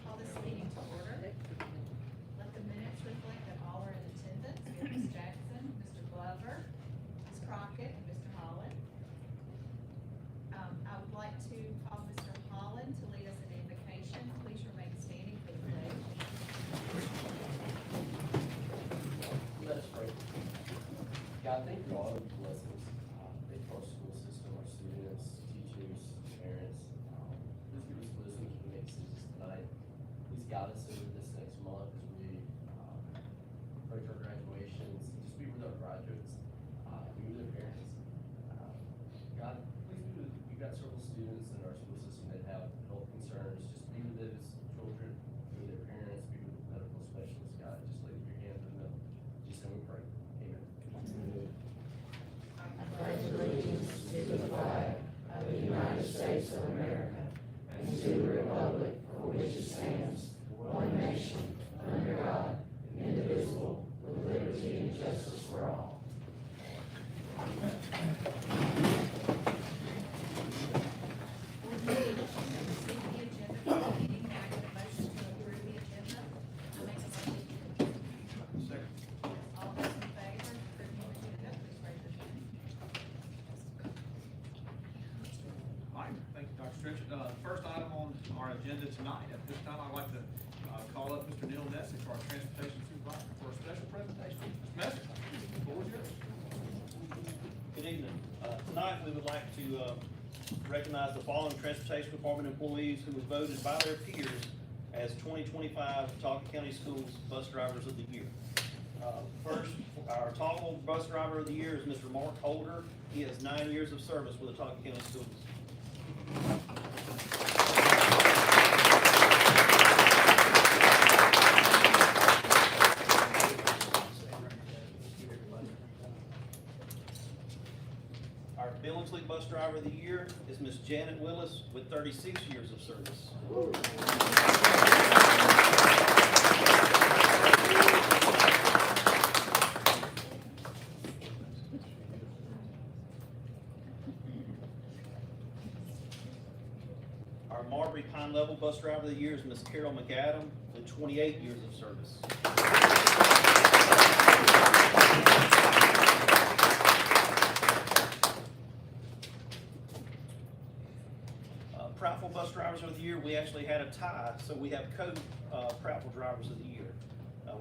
Call this meeting to order. Let the minutes reflect that all are in attendance. We have Ms. Jackson, Mr. Glover, Ms. Crockett, and Mr. Holland. I would like to call Mr. Holland to lead us in invocation. Please remain standing for the pledge. Let us pray. God, thank you for all of the blessings. Thank you for our school system, our students, teachers, parents. Please give us wisdom to make decisions tonight. Please guide us over this next month as we pray for graduations. Just be with our graduates, be with their parents. God, please be with, we've got several students in our school system that have health concerns. Just be with those children, be with their parents, be with medical specialists. God, just lay your hand in them. Just so we pray. Amen. pledge allegiance to the flag of the United States of America and to the republic for which it stands, one nation, under God, indivisible, with liberty and justice for all. First item on our agenda tonight, at this time, I'd like to call up Mr. Neil Messick, our transportation supervisor, for a special presentation. Mr. Messick, the floor is yours. Good evening. Tonight, we would like to recognize the following Transportation Department employees who were voted by their peers as 2025 Talcott County Schools Bus Drivers of the Year. First, our Talcott Bus Driver of the Year is Mr. Mark Holder. He has 9 years of service with the Talcott County Schools. Our Billingsley Bus Driver of the Year is Miss Janet Willis with 36 years of service. Our Marbury Pine Level Bus Driver of the Year is Miss Carol McAdam with 28 years of service. Prattville Bus Drivers of the Year, we actually had a tie, so we have co-Prattville Drivers of the Year.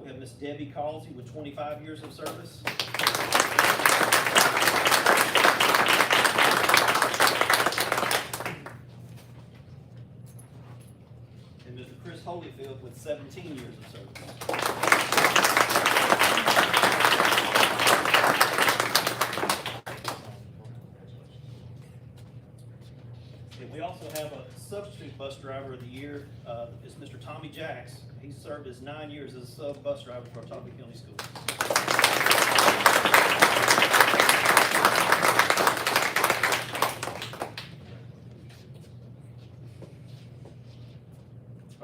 We have Miss Debbie Causey with 25 years of service. And Mr. Chris Holyfield with 17 years of service. We also have a substitute bus driver of the year. It's Mr. Tommy Jacks. He served his 9 years as a sub bus driver for Talcott County Schools.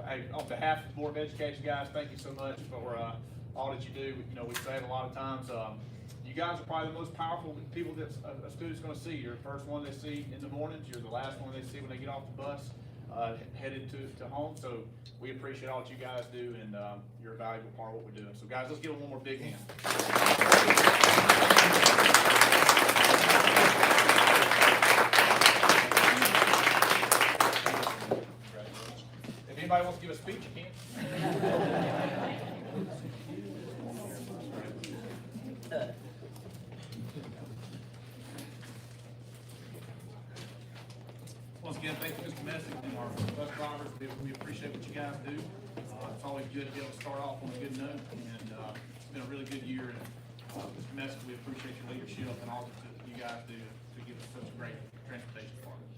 hey, on behalf of the Board of Education, guys, thank you so much for, all that you do. You know, we say it a lot of times, you guys are probably the most powerful people that a student's gonna see. You're the first one they see in the mornings, you're the last one they see when they get off the bus, headed to home. So we appreciate all that you guys do, and, you're a valuable part of what we're doing. So guys, let's give them one more big hand. If anybody wants to give a speech, you can. Once again, thank you, Mr. Messick, and our bus drivers. We appreciate what you guys do. It's always good to be able to start off on a good note, and it's been a really good year. And Mr. Messick, we appreciate your leadership and all that you guys do to give us such a great transportation department.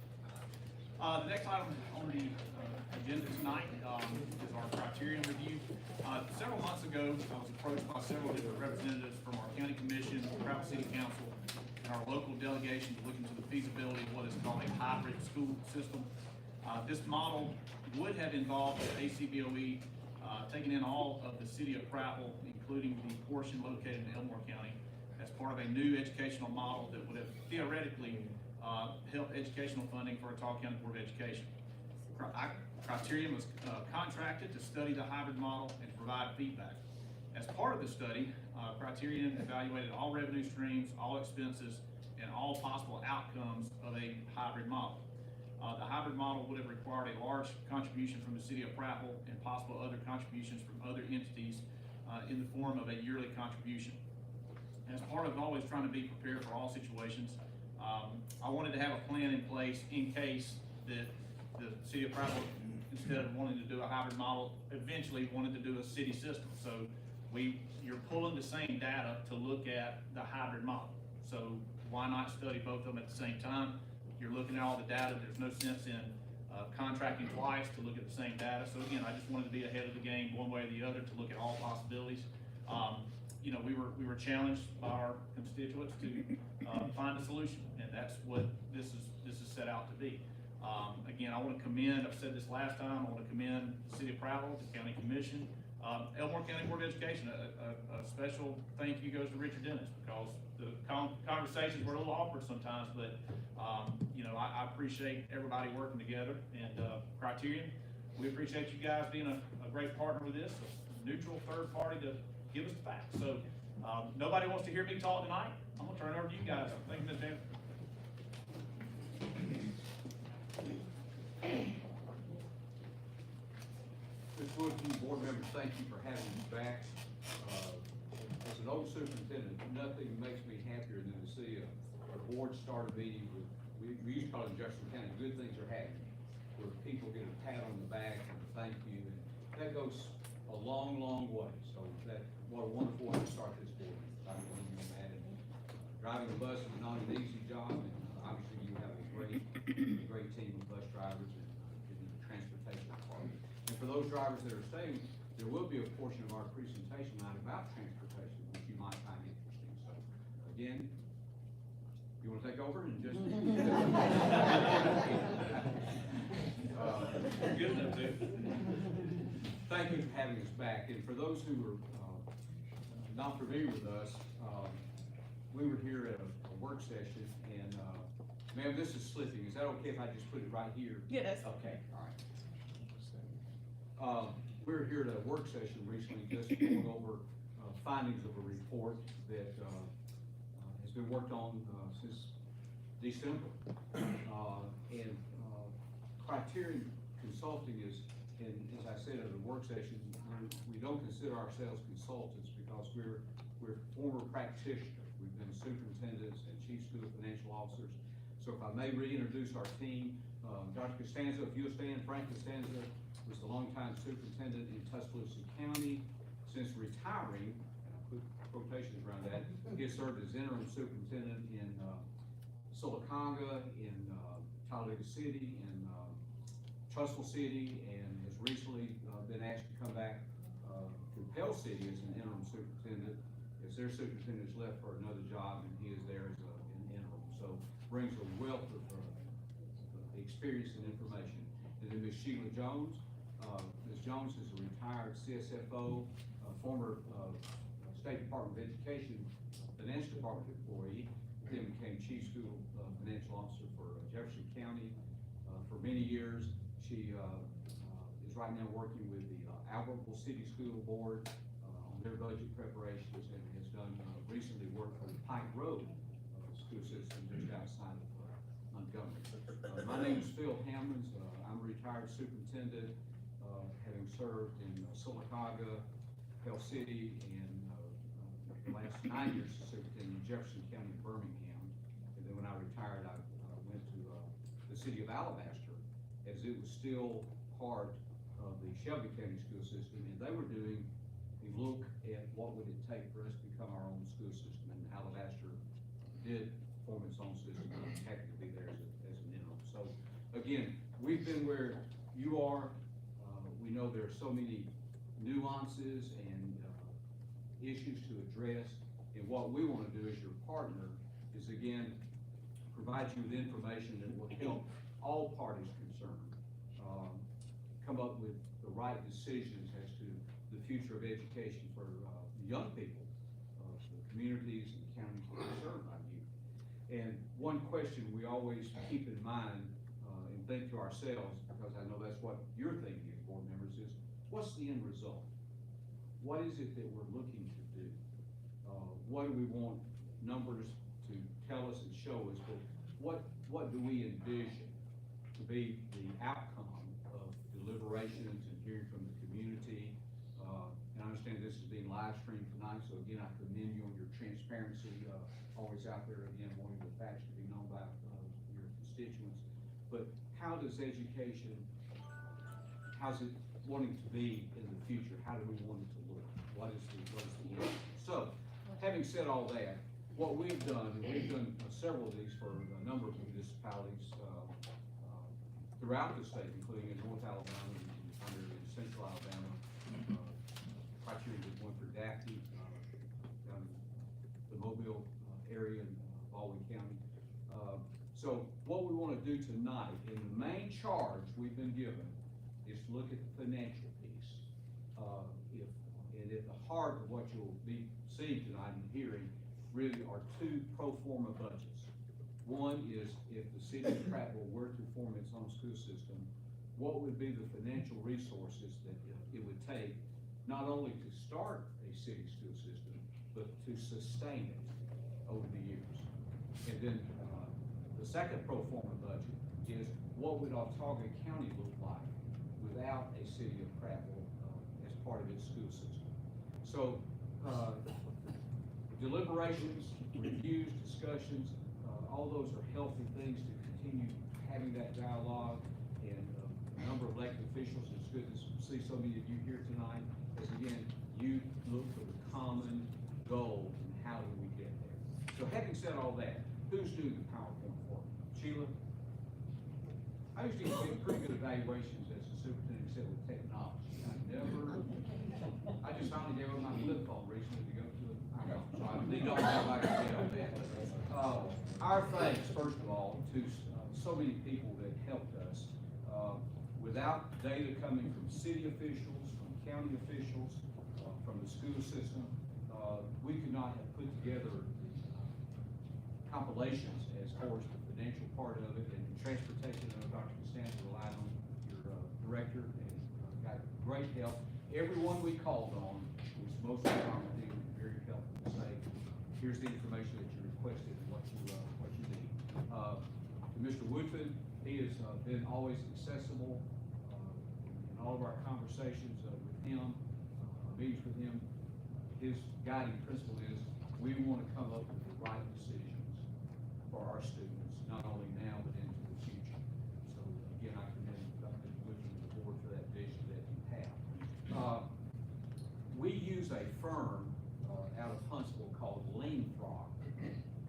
The next item on the agenda tonight is our criterion review. Several months ago, I was approached by several different representatives from our county commission, Prattville City Council, and our local delegation to look into the feasibility of what is called a hybrid school system. This model would have involved ACBOE taking in all of the city of Prattville, including the portion located in Elmore County, as part of a new educational model that would have theoretically helped educational funding for Ottawa County Board of Education. Criterion was contracted to study the hybrid model and provide feedback. As part of the study, Criterion evaluated all revenue streams, all expenses, and all possible outcomes of a hybrid model. The hybrid model would have required a large contribution from the city of Prattville and possible other contributions from other entities in the form of a yearly contribution. As part of always trying to be prepared for all situations, I wanted to have a plan in place in case that the city of Prattville, instead of wanting to do a hybrid model, eventually wanted to do a city system. So you're pulling the same data to look at the hybrid model. So why not study both of them at the same time? You're looking at all the data. There's no sense in contracting twice to look at the same data. So again, I just wanted to be ahead of the game one way or the other to look at all possibilities. You know, we were challenged by our constituents to find a solution, and that's what this is set out to be. Again, I want to commend, I've said this last time, I want to commend the city of Prattville, the county commission, Elmore County Board of Education. A special thank you goes to Richard Dennis, because the conversations were a little awkward sometimes, but you know, I appreciate everybody working together. And Criterion, we appreciate you guys being a great partner with this, a neutral third party to give us the facts. So nobody wants to hear me talk tonight. I'm gonna turn it over to you guys. Thank you, Ms. Dan. Mr. Woods, you board members, thank you for having me back. As an old superintendent, nothing makes me happier than to see a board start a meeting with, we used to call it in Jefferson County, good things are happening, where people get a pat on the back and a thank you, and that goes a long, long way. So what a wonderful way to start this board. I believe you, Matt. Driving the bus is not an easy job, and obviously you have a great team of bus drivers and in the transportation department. And for those drivers that are staying, there will be a portion of our presentation tonight about transportation, which you might find interesting. So again, you want to take over and just Good enough, dude. thank you for having us back. And for those who are not familiar with us, we were here at a work session, and ma'am, this is slipping. Is that okay if I just put it right here? Yes. Okay, all right. We were here at a work session recently, just going over findings of a report that has been worked on since December. And Criterion Consulting is, and as I said at the work session, we don't consider ourselves consultants because we're former practitioners. We've been superintendents and chief school financial officers. So if I may reintroduce our team, Dr. Costanza, if you'll stand, Frank Costanza was the longtime superintendent in Tuscaloosa County. Since retiring, and I put quotations around that, he has served as interim superintendent in Sylacauga, in Talladega City, in Trussville City, and has recently been asked to come back to Pell City as an interim superintendent, as their superintendent's left for another job, and he is there as an interim. So brings a wealth of experience and information. And then Ms. Sheila Jones, Ms. Jones is a retired CSFO, former State Department of Education Finance Department employee, then became Chief School Financial Officer for Jefferson County for many years. She is right now working with the Albertville City School Board on their budget preparations, and has done recently work for the Pike Road school system just outside of Montgomery. My name is Phil Hammonds. I'm a retired superintendent, having served in Sylacauga, Pell City, and the last 9 years as superintendent in Jefferson County, Birmingham. And then when I retired, I went to the city of Alabaster, as it was still part of the Shelby County school system, and they were doing a look at what would it take for us to become our own school system, and Alabaster did form its own system, and I'm happy to be there as an interim. So, again, we've been where you are. We know there are so many nuances and issues to address, and what we want to do as your partner is, again, provide you with information that will help all parties concerned come up with the right decisions as to the future of education for the young people of the communities and counties that are served by you. And one question we always keep in mind and think to ourselves, because I know that's what you're thinking as board members, is what's the end result? What is it that we're looking to do? What do we want numbers to tell us and show us? But what do we envision to be the outcome of deliberations and hearing from the community? And I understand this is being live streamed tonight, so again, I commend you on your transparency, always out there, again, wanting the facts to be known by your constituents. But how does education, how's it wanting to be in the future? How do we want it to look? What is the end? So, having said all that, what we've done, and we've done several of these for a number of municipalities throughout the state, including in North Alabama and in Central Alabama, criteria with one for Daphne, down in the Mobile area in Baldwin County. So what we want to do tonight, and the main charge we've been given, is to look at the financial piece. And at the heart of what you'll be seeing tonight and hearing really are two pro forma budgets. One is if the city of Prattville were to form its own school system, what would be the financial resources that it would take, not only to start a city school system, but to sustain it over the years. And then the second pro forma budget is what would Autauga County look like without a city of Prattville as part of its school system. So deliberations, reviews, discussions, all those are healthy things to continue having that dialogue. And a number of elected officials, it's good to see so many of you here tonight, as again, you look for the common goal and how do we get there. So having said all that, who's doing the PowerPoint for me? Sheila? I used to get pretty good evaluations as a superintendent, except with technology. I just finally gave up my flip phone recently to go to it. I know, so I need all that like I did on that. Our thanks, first of all, to so many people that helped us. Without data coming from city officials, from county officials, from the school system, we could not have put together compilations as far as the financial part of it, and transportation. I know Dr. Costanza relied on your director and got great help. Everyone we called on was most accommodating and very helpful to say, here's the information that you requested and what you need. To Mr. Woodfin, he has been always accessible in all of our conversations with him, meetings with him. His guiding principle is we want to come up with the right decisions for our students, not only now but into the future. So again, I commend Dr. Woodfin and the board for that vision that you have. We use a firm out of Huntsville called Lean Frog.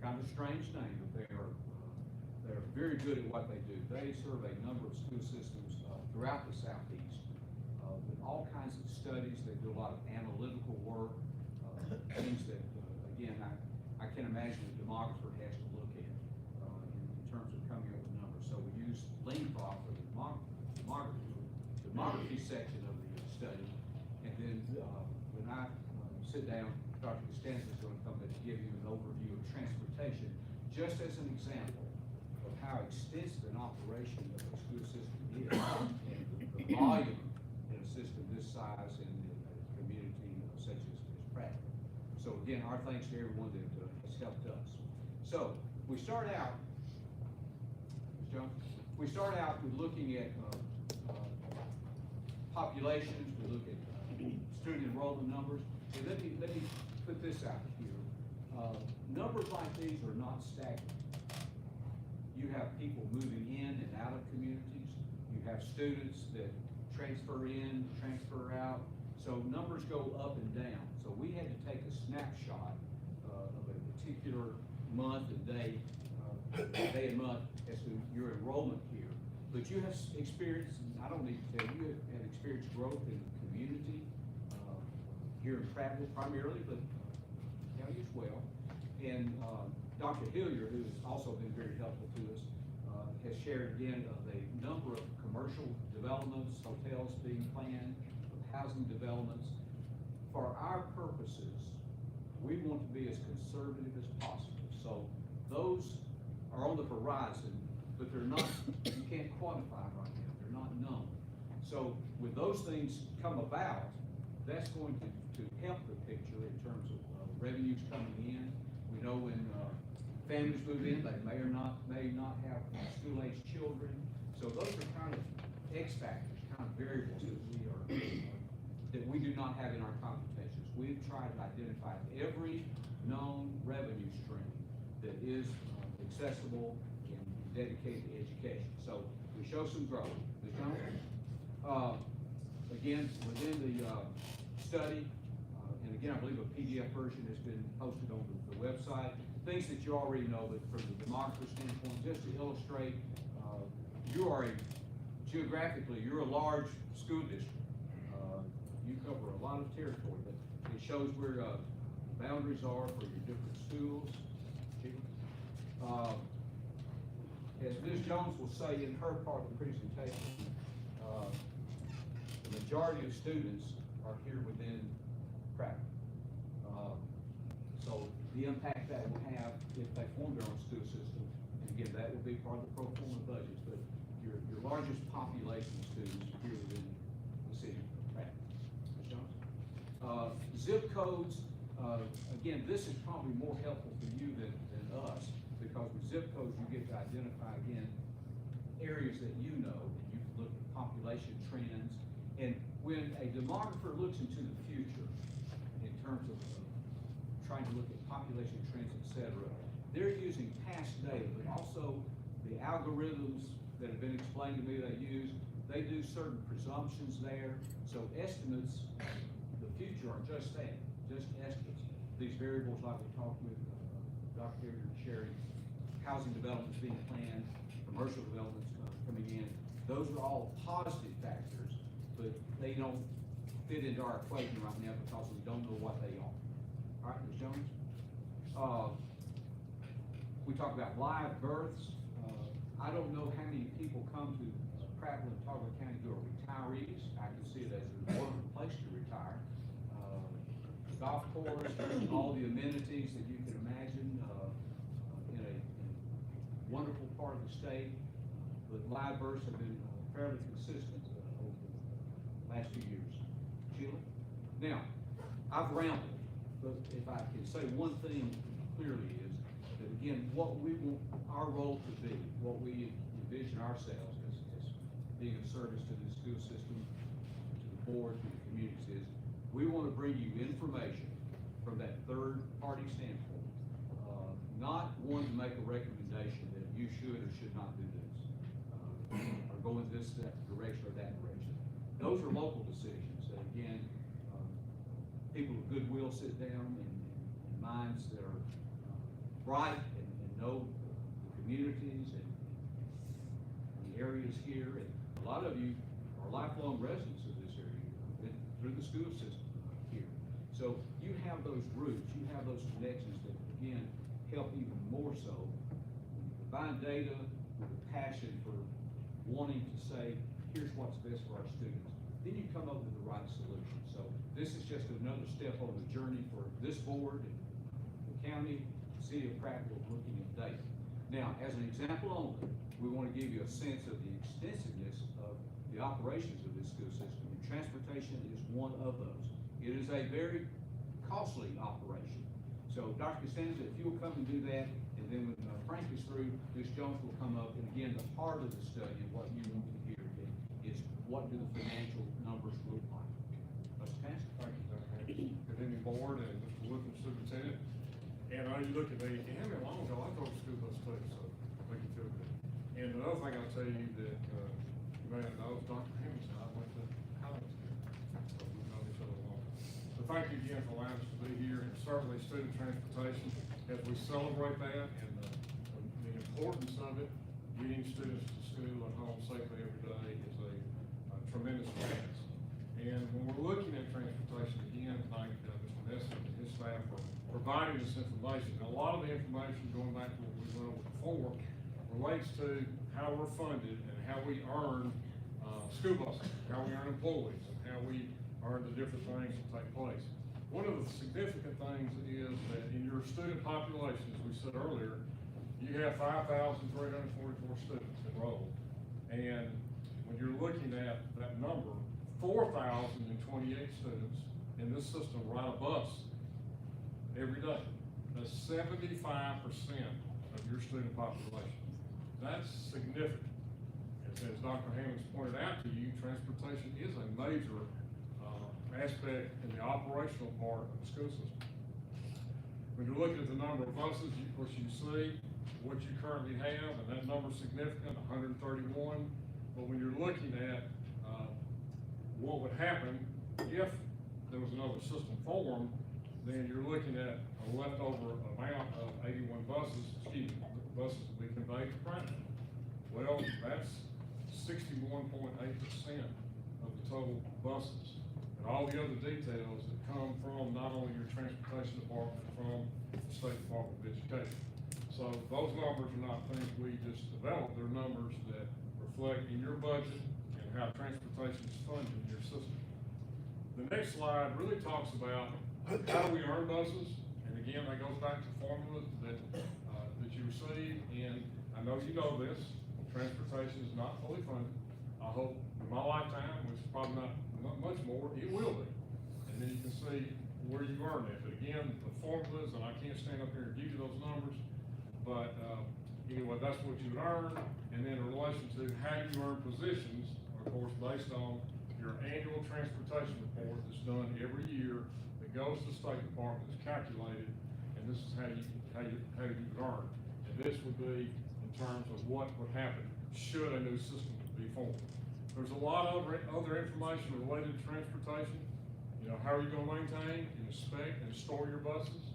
Kind of a strange name, but they're very good at what they do. They serve a number of school systems throughout the Southeast with all kinds of studies. They do a lot of analytical work, things that, again, I can imagine a demographer has to look at in terms of coming up with numbers. So we use Lean Frog for the demography demography section of the study. And then, when I sit down, Dr. Costanza is going to come and give you an overview of transportation, just as an example of how extensive an operation of the school system is, and the volume in a system this size in a community such as Pratt. So again, our thanks to everyone that has helped us. So we start out, Ms. Jones, with looking at populations. We look at student enrollment numbers. And let me put this out here. Numbers like these are not stagnant. You have people moving in and out of communities. You have students that transfer in, transfer out. So numbers go up and down. So we had to take a snapshot of a particular month and day and month as to your enrollment here. But you have experienced, I don't need to tell you, have experienced growth in the community here in Prattville primarily, but county as well. And Dr. Hillier, who has also been very helpful to us, has shared again of a number of commercial developments, hotels being planned, housing developments. For our purposes, we want to be as conservative as possible. So those are on the horizon, but they're not, you can't quantify them right now, they're not known. So when those things come about, that's going to help the picture in terms of revenues coming in. We know when families move in, they may not have school-aged children. So those are kind of X factors, kind of variables that we do not have in our computations. We've tried to identify every known revenue stream that is accessible and dedicated to education. So we show some growth. Ms. Jones? Again, within the study, and again, I believe a PDF version has been posted on the website. Things that you already know, but from the demography standpoint, just to illustrate, geographically, you're a large school district. You cover a lot of territory, but it shows where boundaries are for your different schools. As Ms. Jones will say in her part of the presentation, the majority of students are here within Pratt. So the impact that will have if they form their own school system, and again, that will be part of the pro forma budgets, but your largest population of students are here within the city of Pratt. Ms. Jones? Zip codes, again, this is probably more helpful for you than us, because with zip codes, you get to identify, again, areas that you know, and you can look at population trends. And when a demographer looks into the future, in terms of trying to look at population trends, et cetera, they're using past data, but also the algorithms that have been explained to me they do certain presumptions there. So estimates, the future are just that, just estimates. These variables like we talked with Dr. Hillier and Sherry, housing developments being planned, commercial developments coming in, those are all positive factors, but they don't fit into our equation right now because we don't know what they are. All right, Ms. Jones? We talk about live births. I don't know how many people come to Prattville and Tarver County who are retirees. I can see it as a wonderful place to retire. Golf course, all the amenities that you can imagine in a wonderful part of the state. But live births have been fairly consistent over the last few years. Sheila? Now, I've rambled, but if I can say one thing clearly is that, again, what we want our role to be, what we envision ourselves as being of service to the school system, to the board, to the communities, is we want to bring you information from that third-party standpoint, not one to make a recommendation that you should or should not do this, or go in this direction or that direction. Those are local decisions that, again, people of goodwill sit down and minds that are bright and know the communities and the areas here. And a lot of you are lifelong residents of this area, through the school system here. So you have those roots, you have those connections that, again, help even more so. When you combine data with a passion for wanting to say, here's what's best for our students, then you come up with the right solution. So this is just another step on the journey for this board, and the county, city of Prattville looking at data. Now, as an example only, we want to give you a sense of the extensiveness of the operations of this school system, and transportation is one of those. It is a very costly operation. So Dr. Costanza, if you'll come and do that, and then when Frank is through, Ms. Jones will come up, and again, the heart of the study and what you want to hear is what do the financial numbers look like? Mr. Costanza? Thank you, Dr. Hammond. Good evening, board, and Mr. Woodman, superintendent. And I know you look at me, and how many long ago, I drove a school bus too, so look at you. And another thing I'll tell you that, you may not know, is Dr. Hammond and I went to college together. So we've known each other long. So thank you again for allowing us to be here, and certainly student transportation, as we celebrate that, and the importance of it, getting students to school and home safely every day is a tremendous task. And when we're looking at transportation, again, thank Mr. Messer and his staff for providing this information. Now, a lot of the information, going back to what we went over before, relates to how we're funded and how we earn school buses, how we earn employees, and how we earn the different things that take place. One of the significant things is that in your student population, as we said earlier, you have 5,344 students enrolled. And when you're looking at that number, 4,028 students in this system ride a bus every day. That's 75% of your student population. That's significant. As Dr. Hammond's pointed out to you, transportation is a major aspect in the operational part of the school system. When you're looking at the number of buses, of course, you see what you currently have, and that number's significant, 131. But when you're looking at what would happen if there was another system formed, then you're looking at a leftover amount of 81 buses, buses to be conveyed to Prattville. Well, that's 61.8% of the total buses. And all the other details that come from not only your transportation department, from the State Department of Education. So those numbers are not things we just developed, they're numbers that reflect in your budget and how transportation is funded in your system. The next slide really talks about how we earn buses, and again, that goes back to formulas that you receive, and I know you know this, transportation is not fully funded. I hope in my lifetime, which is probably not much more, it will be. And then you can see where you earn it. But again, the formulas, and I can't stand up here and give you those numbers, but anyway, that's what you earn. And then in relation to how you earn positions, of course, based on your annual transportation report that's done every year, that goes to the State Department, is calculated, and this is how you earn. And this would be in terms of what would happen should a new system be formed. There's a lot of other information related to transportation. You know, how are you going to maintain and inspect and store your buses?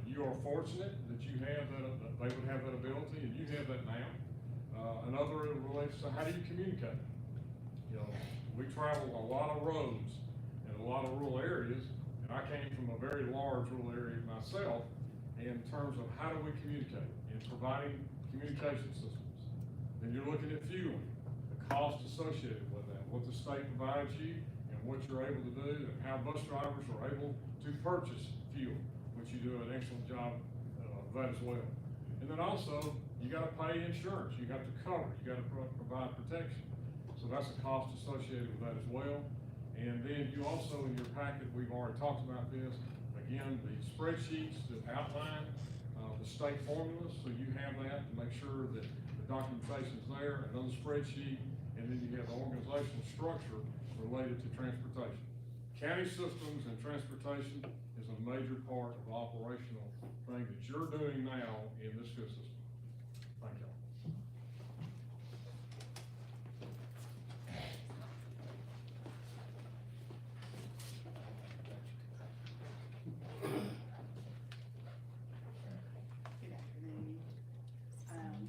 You are fortunate that you have that, they would have that ability, and you have that now. Another relates to how do you communicate? You know, we travel a lot of roads in a lot of rural areas, and I came from a very large rural area myself in terms of how do we communicate in providing communication systems. Then you're looking at fueling, the cost associated with that, what the state provides you, and what you're able to do, and how bus drivers are able to purchase fuel, which you do an excellent job of that as well. And then also, you gotta pay insurance, you have to cover, you gotta provide protection. So that's a cost associated with that as well. And then you also, in your packet, we've already talked about this, again, the spreadsheets that outline the state formulas, so you have that to make sure that the documentation's there, another spreadsheet, and then you have the organizational structure related to transportation. County systems and transportation is a major part of the operational thing that you're doing now in this school system. Thank you. Good afternoon.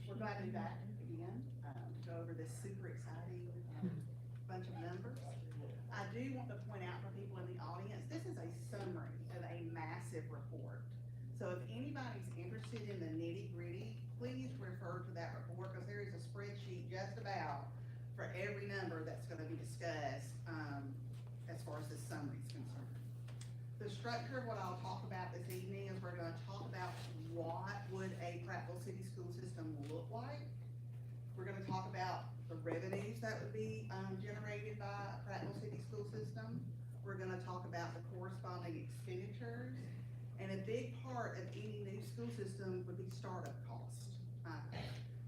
We're glad to be back again, to go over this super exciting bunch of numbers. I do want to point out for people in the audience, this is a summary of a massive report. So if anybody's interested in the nitty-gritty, please refer to that report, because there is a spreadsheet just about for every number that's going to be discussed structure of what I'll talk about this evening is we're gonna talk about what would a Prattville City School System look like. We're gonna talk about the revenues that would be, generated by a Prattville City School System. We're gonna talk about the corresponding expenditures. And a big part of any new school system would be startup cost.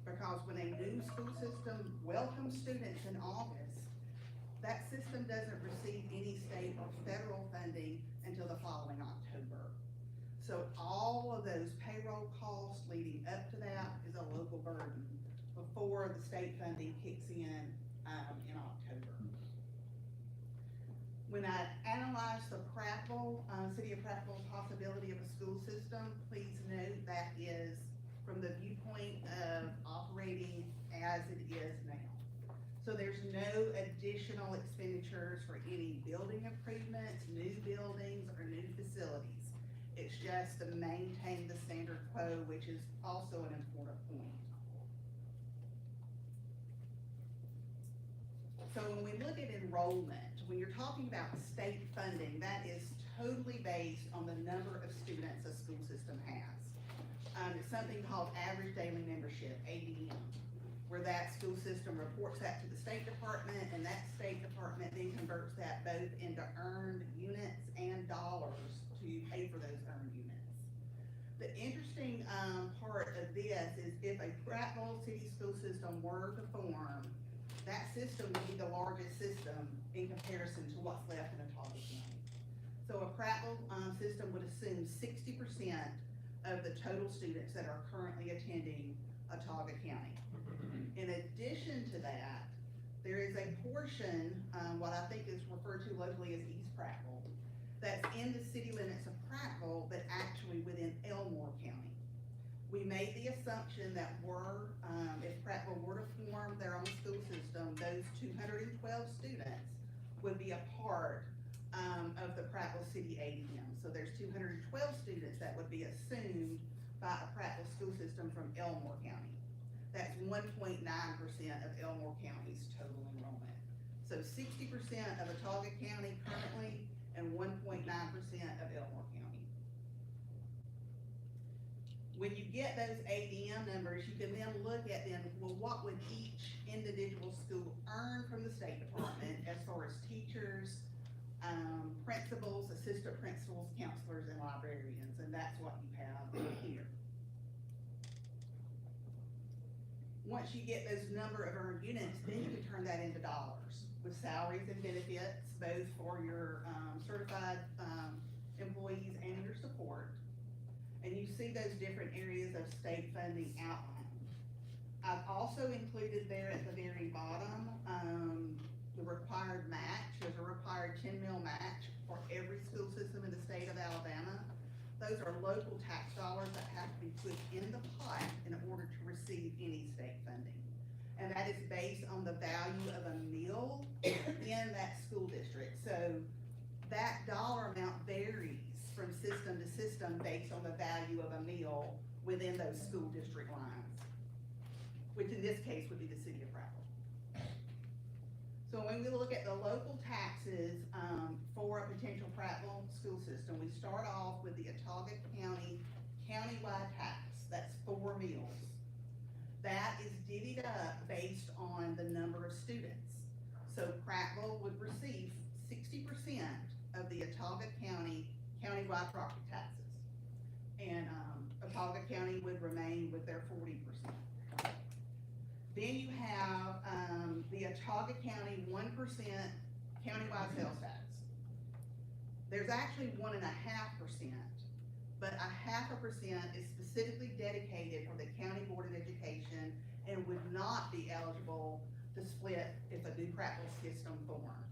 Because when a new school system welcomes students in August, that system doesn't receive any state or federal funding until the following October. So all of those payroll costs leading up to that is a local burden before the state funding kicks in October. When I analyze the Prattville, City of Prattville's possibility of a school system, please note that is from the viewpoint of operating as it is now. So there's no additional expenditures for any building improvements, new buildings, or new facilities. It's just to maintain the status quo, which is also an important point. So when we look at enrollment, when you're talking about state funding, that is totally based on the number of students a school system has. It's something called average daily membership, ADM, where that school system reports that to the State Department, and that State Department then converts that both into earned units and dollars to pay for those earned units. The interesting part of this is if a Prattville City School System were to form, that system would be the largest system in comparison to what's left in Autauga County. So a Prattville system would assume 60% of the total students that are currently attending Autauga County. In addition to that, there is a portion, what I think is referred to locally as East Prattville, that's in the city limits of Prattville, but actually within Elmore County. We made the assumption that if Prattville were to form their own school system, those 212 students would be a part of the Prattville City ADM. So there's 212 students that would be assumed by a Prattville school system from Elmore County. That's 1.9% of Elmore County's total enrollment. So 60% of Autauga County currently and 1.9% of Elmore County. When you get those ADM numbers, you can then look at them, well, what would each individual school earn from the State Department as far as teachers, principals, assistant principals, counselors, and librarians, and that's what you have here. Once you get those number of earned units, then you can turn that into dollars with salaries and benefits, both for your certified employees and your support. And you see those different areas of state funding outlined. I've also included there at the very bottom, the required match. There's a required 10 mil match for every school system in the state of Alabama. Those are local tax dollars that have to be put in the pot in order to receive any state funding. And that is based on the value of a meal in that school district. So that dollar amount varies from system to system based on the value of a meal within those school district lines, which in this case would be the city of Prattville. So when we look at the local taxes for a potential Prattville school system, we start off with the Autauga County countywide tax. That's 4 meals. That is divvied up based on the number of students. So Prattville would receive 60% of the Autauga County countywide property taxes. And Autauga County would remain with their 40%. Then you have the Autauga County 1% countywide sales tax. There's actually 1.5%, but 0.5% is specifically dedicated for the County Board of Education and would not be eligible to split if a new Prattville system formed.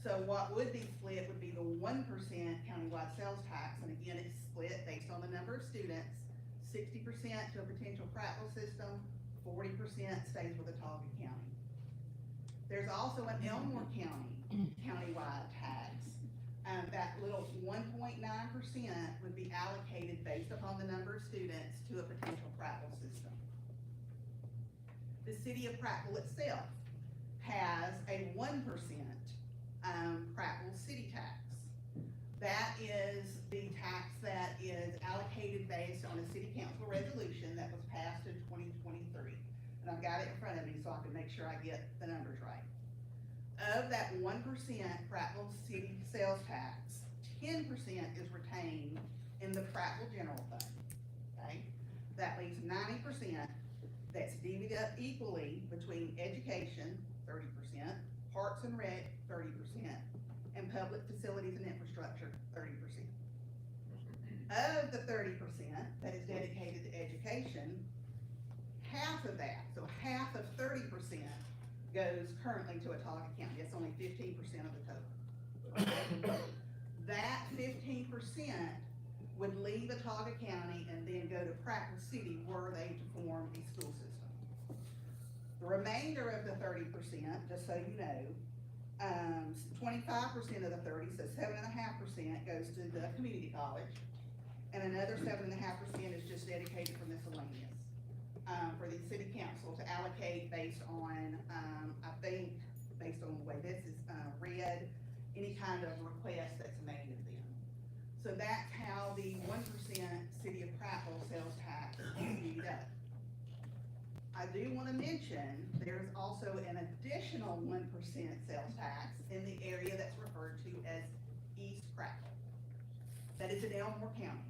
So what would be split would be the 1% countywide sales tax, and again, it's split based on the number of students, 60% to a potential Prattville system, 40% stays with Autauga County. There's also an Elmore County countywide tax. That little 1.9% would be allocated based upon the number of students to a potential Prattville system. The city of Prattville itself has a 1% Prattville city tax. That is the on a city council resolution that was passed in 2023. And I've got it in front of me so I can make sure I get the numbers right. Of that 1% Prattville city sales tax, 10% is retained in the Prattville general fund, okay? That leaves 90% that's divvied up equally between education, 30%, parks and rec, 30%, and public facilities and infrastructure, 30%. Of the 30% that is dedicated to education, half of that, so half of 30% goes currently to Watauga County. It's only 15% of the total. Okay? That 15% would leave Watauga County and then go to Prattville City were they to form a school system. The remainder of the 30%, just so you know, 25% of the 30, so 7.5% goes to the community college, and another 7.5% is just dedicated for miscellaneous, for the city council to allocate based on, I think, based on the way this is, read, any kind of request that's made of them. So that's how the 1% City of Prattville sales tax is divvied up. I do wanna mention, there's also an additional 1% sales tax in the area that's referred to as East Prattville. That is in Elmore County.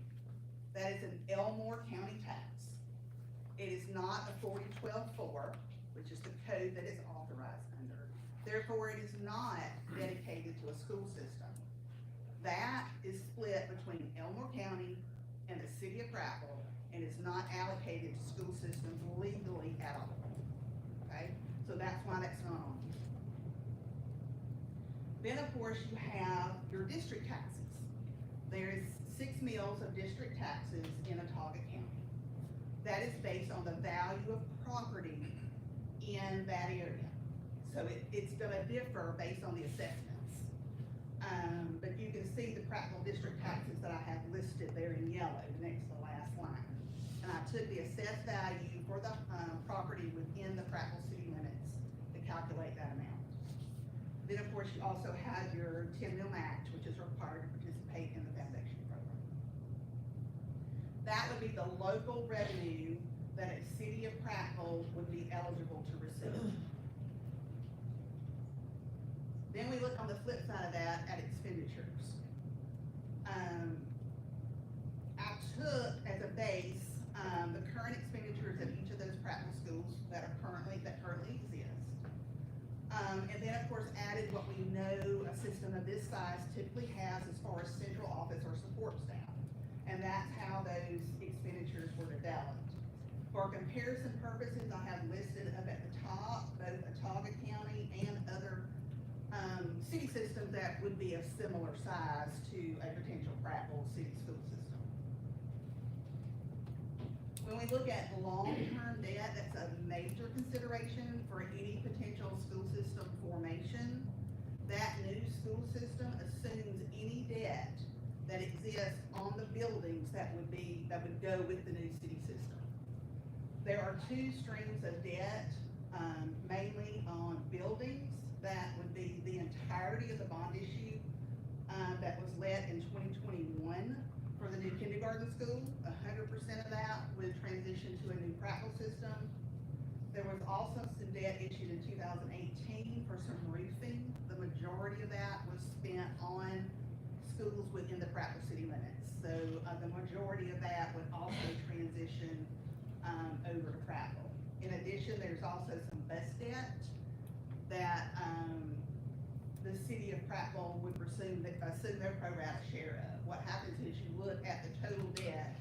That is an Elmore County tax. It is not a 4012-4, which is the code that it's authorized under. Therefore, it is not dedicated to a school system. That is split between Elmore County and the City of Prattville, and is not allocated to school systems legally at all. Okay, so that's why that's not on here. Then, of course, you have your district taxes. There's 6 mills of district taxes in Watauga County. That is based on the value of property in that area. So it's gonna differ based on the assessments. But you can see the Prattville district taxes that I have listed there in yellow, next to the last line. And I took the assessed value for the, property within the Prattville city limits to calculate that amount. Then, of course, you also have your 10 mil match, which is required to participate in the foundation program. That would be the local revenue that a city of Prattville would be eligible to receive. Then we look on the flip side of that at expenditures. I took as a base, the current expenditures of each of those Prattville schools that currently exist. And then, of course, added what we know a system of this size typically has as far as central office or support staff. And that's how those expenditures were developed. For comparison purposes, I have listed up at the top, both Watauga County and other city systems that would be of similar size to a potential Prattville city school system. When we look at long-term debt, that's a major consideration for any potential school system formation. That new school system assumes any debt that exists on the buildings that would go with the new city system. There are 2 streams of debt, mainly on buildings. That would be the entirety of the bond issue that was let in 2021 for the new kindergarten school. 100% of that would transition to a new Prattville system. There was also some debt issued in 2018 for some roofing. The majority of that was spent on schools within the Prattville city limits. So the majority of that would also transition over to Prattville. In addition, there's also some bus debt that the city of Prattville would assume their pro rata share of. What happens is you look at the total debt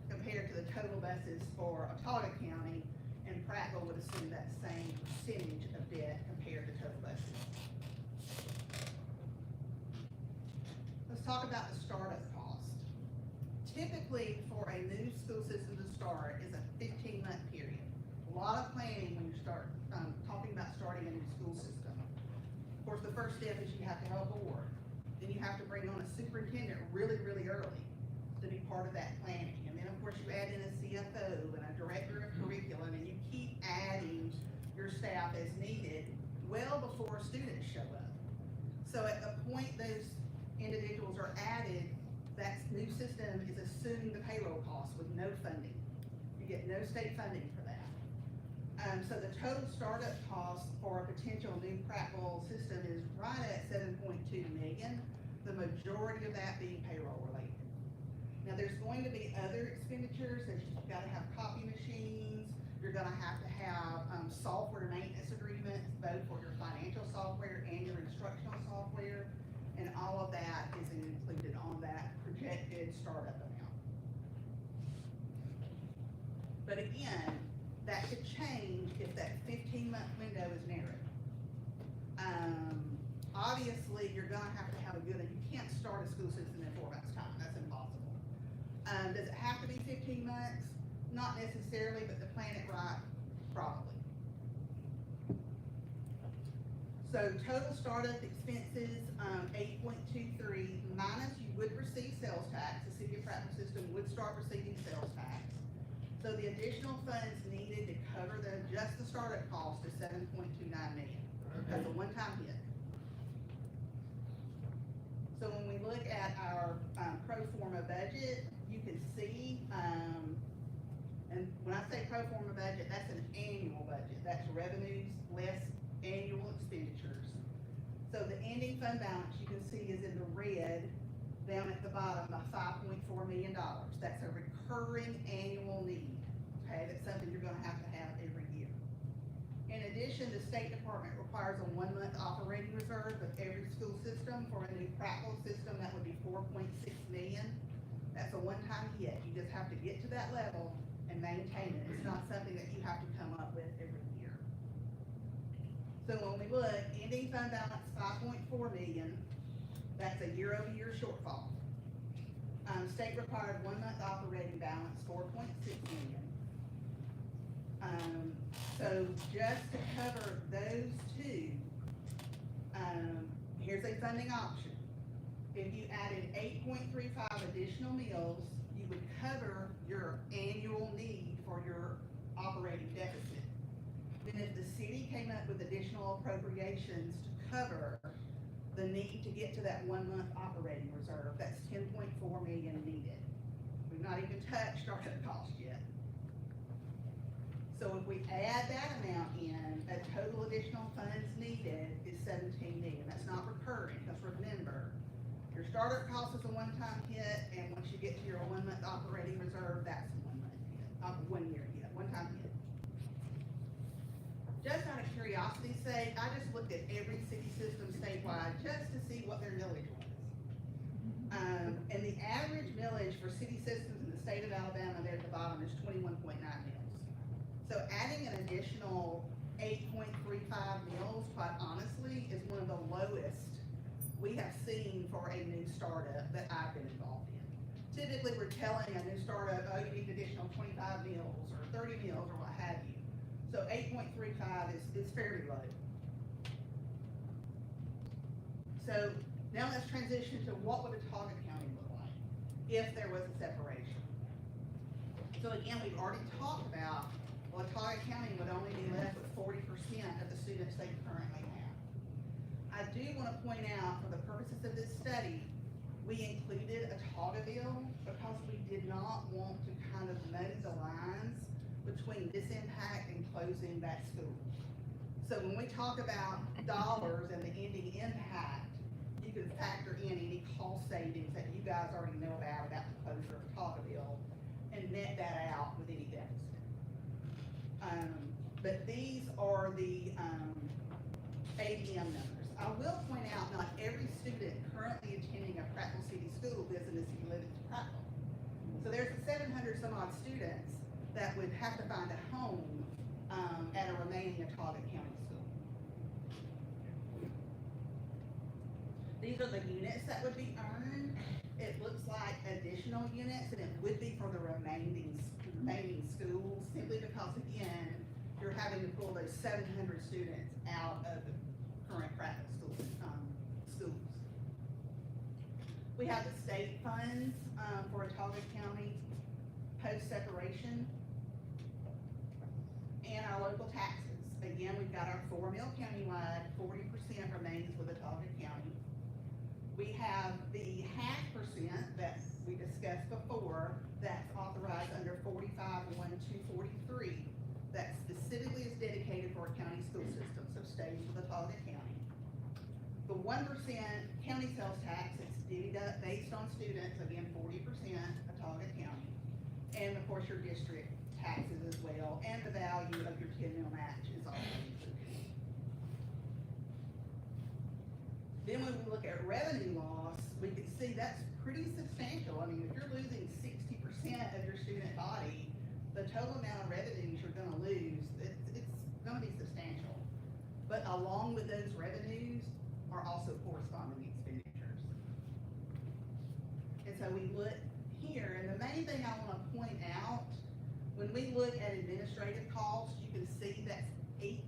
compared to the total buses for Watauga County, and Prattville would assume that same percentage of debt compared to total buses. Let's talk about the startup cost. Typically, for a new school system to start is a 15-month period. A lot of planning when you start talking about starting a new school system. Of course, the first step is you have to have a board. Then you have to bring on a superintendent really, really early to be part of that planning. And then, of course, you add in a CFO and a director of curriculum, and you keep adding your staff as needed well before students show up. So at the point those individuals are added, that new system is assuming the payroll costs with no funding. You get no state funding for that. So the total startup cost for a potential new Prattville system is right at 7.2 million, the majority of that being payroll related. Now, there's going to be other expenditures, that you've gotta have copy machines, you're gonna have to have, software maintenance agreements, both for your financial software and your instructional software, and all of that is included on that projected startup amount. But again, that could change if that 15-month window is narrowed. Obviously, you're gonna have to have a good, and you can't start a school system in 4 months' time, that's impossible. Does it have to be 15 months? Not necessarily, but to plan it right, probably. So total startup expenses, 8.23 minus you would receive sales tax, the city of Prattville system would start receiving sales tax. So the additional funds needed to cover just the startup cost is 7.29 million. That's a one-time hit. So when we look at our pro forma budget, you can see, and when I say pro forma budget, that's an annual budget. That's revenues less annual expenditures. So the ending fund balance you can see is in the red down at the bottom by $5.4 million. That's a recurring annual need, okay? That's something you're gonna have every year. In addition, the State Department requires a 1-month operating reserve with every school system. For a new Prattville system, that would be 4.6 million. That's a one-time hit. You just have to get to that level and maintain it. It's not something that you have to come up with every year. So when we look, ending fund balance 5.4 million, that's a year-over-year shortfall. State required 1-month operating balance, 4.6 million. So just to cover those two, here's a funding option. If you added 8.35 additional meals, you would cover your annual need for your operating deficit. Then if the city came up with additional appropriations to cover the need to get to that 1-month operating reserve, that's 10.4 million needed. We've not even touched startup cost yet. So if we add that amount in, a total additional funds needed is 17 million. That's not recurring, because remember, your startup cost is a one-time hit, and once you get to your 1-month operating reserve, that's a 1-month hit, 1 year hit, one-time hit. Just out of curiosity's sake, I just looked at every city system statewide just to see what their millage was. And the average millage for city systems in the state of Alabama there at the bottom is 21.9 mils. So adding an additional 8.35 mils, quite honestly, is one of the lowest we have seen for a new startup that I've been involved in. Typically, we're telling a new startup, oh, you need an additional 25 mils or 30 mils or what have you. So 8.35 is fairly low. So now let's transition to what would Autauga County look like if there was a separation. So again, we've already talked about, well, Autauga County would only be left with 40% of the students they currently have. I do want to point out, for the purposes of this study, we included Autaugaville because we did not want to kind of muddy the lines between this impact and closing that school. So when we talk about dollars and the ending impact, you can factor in any cost savings that you guys already know about the closure of Autaugaville and net that out with any deficit. But these are the ADM numbers. I will point out, not every student currently attending a Prattville City school lives in the city limits of Prattville. So there's 700 some odd students that would have to find a home at a remaining Autauga County school. These are the units that would be earned. It looks like additional units, and it would be for the remaining schools, simply because, again, you're having to pull those 700 students out of the current Prattville schools. We have the state funds for Autauga County post-separation, and our local taxes. Again, we've got our 4 mil countywide, 40% remains with Autauga County. We have the 0.5% that we discussed before, that's authorized under 45-1-243, that specifically is dedicated for a county school system, so stays with Watauga County. The 1% county sales tax, it's divvied up based on students, again, 40% Watauga County. And of course, your district taxes as well, and the value of your 10 mil match is also included. Then when we look at revenue loss, we can see that's pretty substantial. I mean, if you're losing 60% of your student body, the total amount of revenues you're gonna lose, it's gonna be substantial. But along with those revenues are also corresponding expenditures. And so we look here, and the main thing I wanna point out, when we look at administrative costs, you can see that's 8%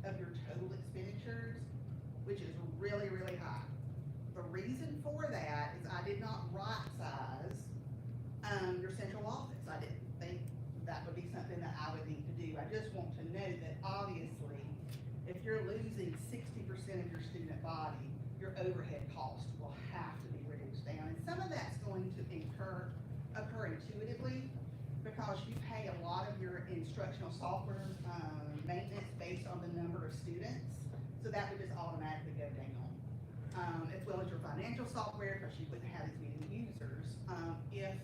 of your total expenditures, which is really, really high. The reason for that is I did not right size, your central office. I didn't think that would be something that I would need to do. I just want to note that obviously, if you're losing 60% of your student body, your overhead cost will have to be reduced down. And some of that's going to occur intuitively, because you pay a lot of your instructional software, maintenance based on the number of students. So that would just automatically go down. As well as your financial software, because you wouldn't have as many users, if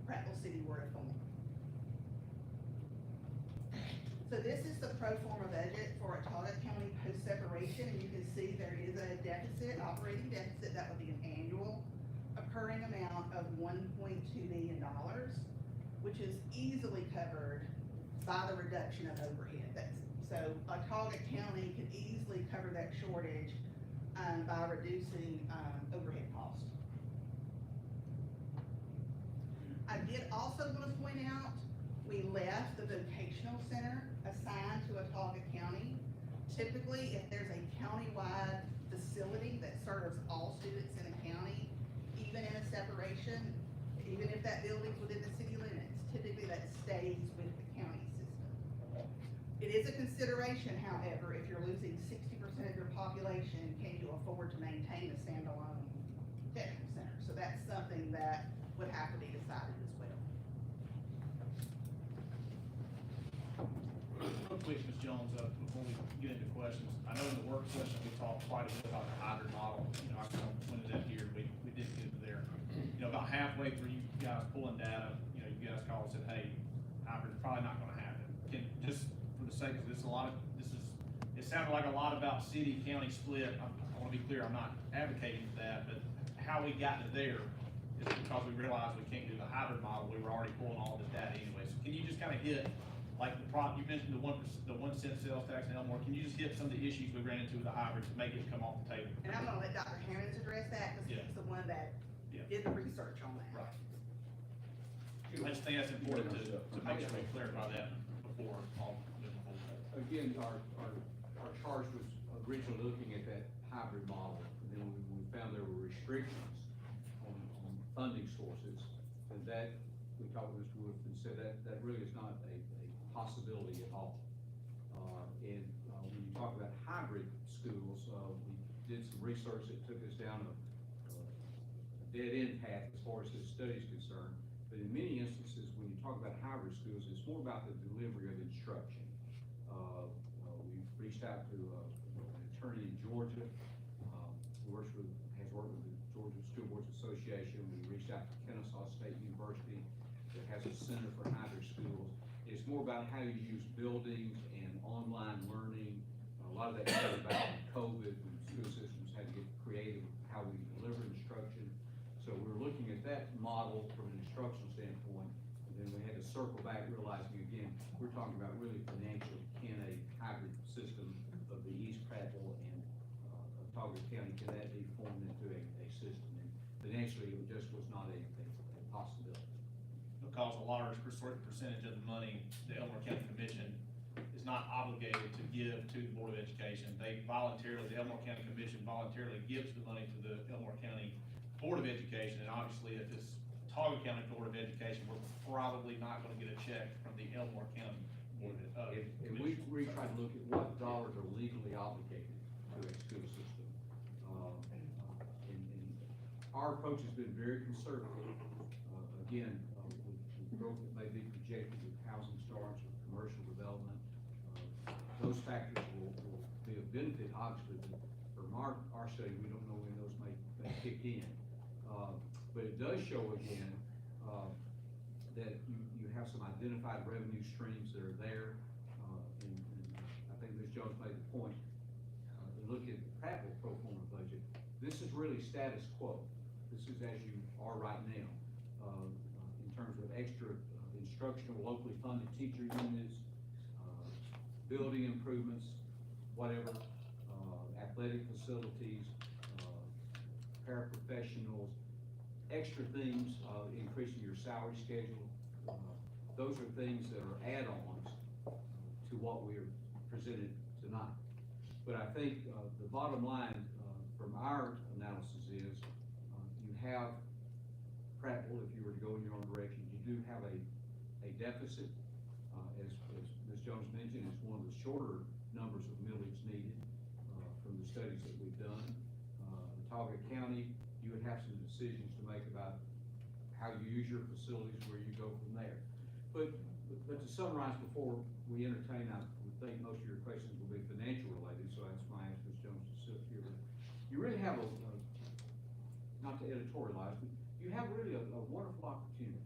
Prattville City were to form. So this is the pro forma budget for Watauga County post-separation, and you can see there is a deficit, operating deficit, that would be an annual occurring amount of $1.2 million, which is easily covered by the reduction of overhead. So Watauga County could easily cover that shortage by reducing overhead costs. I did also want to point out, we left the vocational center assigned to Watauga County. Typically, if there's a countywide facility that serves all students in a county, even in a separation, even if that building's within the city limits, typically that stays with the county system. It is a consideration, however, if you're losing 60% of your population, can you afford to maintain a standalone technical center? So that's something that would have to be decided as well. Real quick, Ms. Jones, before we get into questions, I know in the work session, we talked quite a bit about the hybrid model. You know, I kind of pointed that here, we did get it there. You know, about halfway through you guys pulling data, you know, you guys called and said, hey, hybrid's probably not gonna happen. Can, just for the sake of this, it sounded like a lot about city-county split. I wanna be clear, I'm not advocating for that, but how we got to there is because we realized we can't do the hybrid model. We were already pulling all this data anyway. So can you just kind of hit, like you mentioned the 1 cent sales tax in Elmore. Can you just hit some of the issues we ran into with the hybrid to make it come off the table? And I'm gonna let Dr. Herons address that, because he's the one that did the research on that. Right. I just think that's important to make sure we clarify that before all moving forward. Again, our charge was originally looking at that hybrid model, and then we found there were restrictions on funding sources, and that, we talked with Mr. Wolf and said that really is not a possibility at all. And when you talk about hybrid schools, we did some research that took us down a dead-end path as far as this study is concerned. But in many instances, when you talk about hybrid schools, it's more about the delivery of instruction. We've reached out to an attorney in Georgia, who has worked with the Georgia School Boards Association. We reached out to Kennesaw State University, that has a center for hybrid schools. It's more about how you use buildings and online learning. A lot of that came about in COVID, when school systems had to get creative with how we deliver instruction. So we're looking at that model from an instructional standpoint, and then we had to circle back, realizing again, we're talking about really financially, can a hybrid system of the East Prattville and Watauga County, can that be formed into a system? And financially, it just was not a possibility. Because a large percentage of the money, the Elmore County Commission is not obligated to give to the Board of Education. They voluntarily, the Elmore County Commission voluntarily gives the money to the Elmore County Board of Education, and obviously if it's Watauga County Board of Education, we're probably not gonna get a check from the Elmore County Board of And we tried to look at what dollars are legally obligated to a school system. And our approach has been very conservative. Again, with growth that may be projected with housing starts or commercial development, those factors will be of benefit, obviously, but from our study, we don't know when those may kick in. But it does show again, that you have some identified revenue streams that are there. And I think Ms. Jones made the point, look at the Prattville pro forma budget. This is really status quo. This is as you are right now, in terms of extra instructional, locally funded teacher units, building improvements, whatever, athletic facilities, paraprofessionals, extra things, increasing your salary schedule. Those are things that are add-ons to what we're presented tonight. But I think the bottom line from our analysis is you have Prattville, if you were to go in your own direction, you do have a deficit. As Ms. Jones mentioned, it's one of the shorter numbers of millage needed from the studies that we've done. Watauga County, you would have some decisions to make about how you use your facilities, where you go from there. But to summarize before we entertain, I would think most of your questions will be financial related, so that's why I asked Ms. Jones to sit here. You really have not to editorialize, but you have really a wonderful opportunity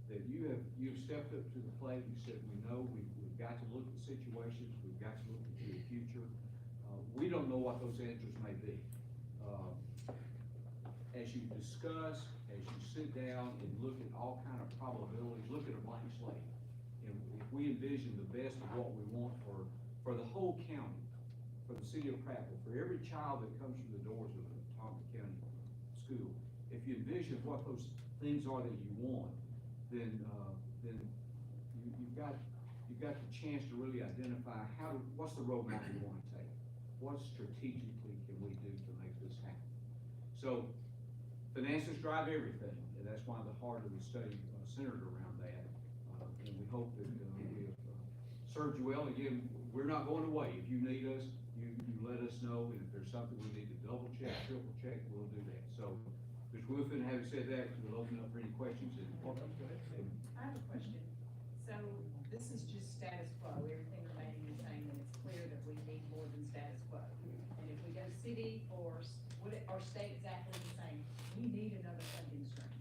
that you've stepped up to the plate. You said, we know we've got to look at situations, we've got to look into the future. We don't know what those answers may be. As you discuss, as you sit down and look at all kind of probabilities, look at a blank slate. And if we envision the best of what we want for the whole county, for the city of Prattville, for every child that comes through the doors of the Watauga County School, if you envision what those things are that you want, then you've got the chance to really identify what's the roadmap we want to take. What strategically can we do to make this happen? So finances drive everything, and that's why the heart of the study centered around that. And we hope that we have served you well. Again, we're not going away. If you need us, you let us know, and if there's something we need to double check, triple check, we'll do that. So, Mr. Wolfen, having said that, we'll open up for any questions. I have a question. So this is just status quo, everything remaining the same, and it's clear that we need more than status quo. And if we go city or state exactly the same, we need another funding stream.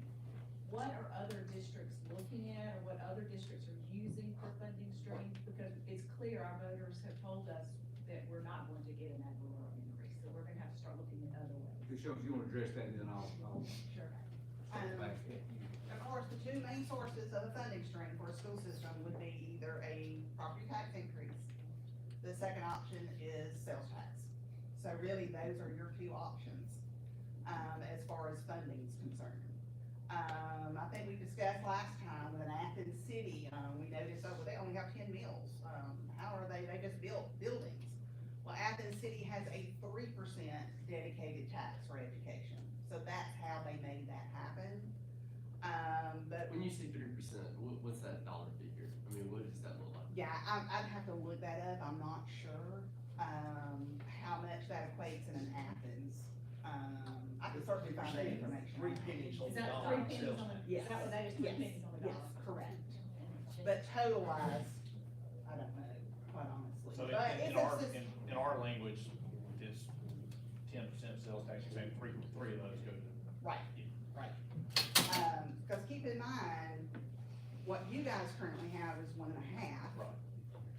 What are other districts looking at, or what other districts are using for funding streams? Because it's clear our voters have told us that we're not going to get an ad valorem increase, so we're gonna have to start looking at other ways. Ms. Jones, you want to address that, and then I'll Sure. back at you. Of course, the two main sources of a funding stream for a school system would be either a property tax increase. The second option is sales tax. So really, those are your two options, as far as funding is concerned. I think we discussed last time with an Athens City, we noticed, they only have 10 mills. How are they just built buildings? Well, Athens City has a 3% dedicated tax for education. So that's how they made that happen. But When you say 3%, what's that dollar figure? I mean, what does that look like? yeah, I'd have to look that up. I'm not sure, how much that equates in an Athens. I can certainly find that information. 3 pennies on Is the that dollar. 3 pennies on the, Yes. is that what that is, 3 Yes. pennies on the Yes, dollar? correct. But total wise, I don't know, quite honestly. So But in it's our, just- in our language, it's 10% sales tax, you're saying three of those go to. Right, right. Cause keep in mind, what you guys currently have is 1.5 Right.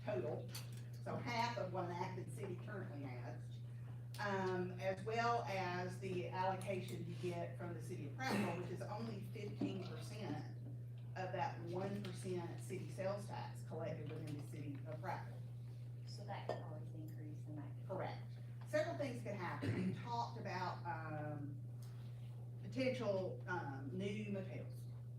total. So half of what an Athens City currently has. As well as the allocation you get from the city of Prattville, which is only 15% of that 1% city sales tax collected within the city of Prattville. So that could always increase and that could. Correct. Several things could happen. We talked about, potential, new motels.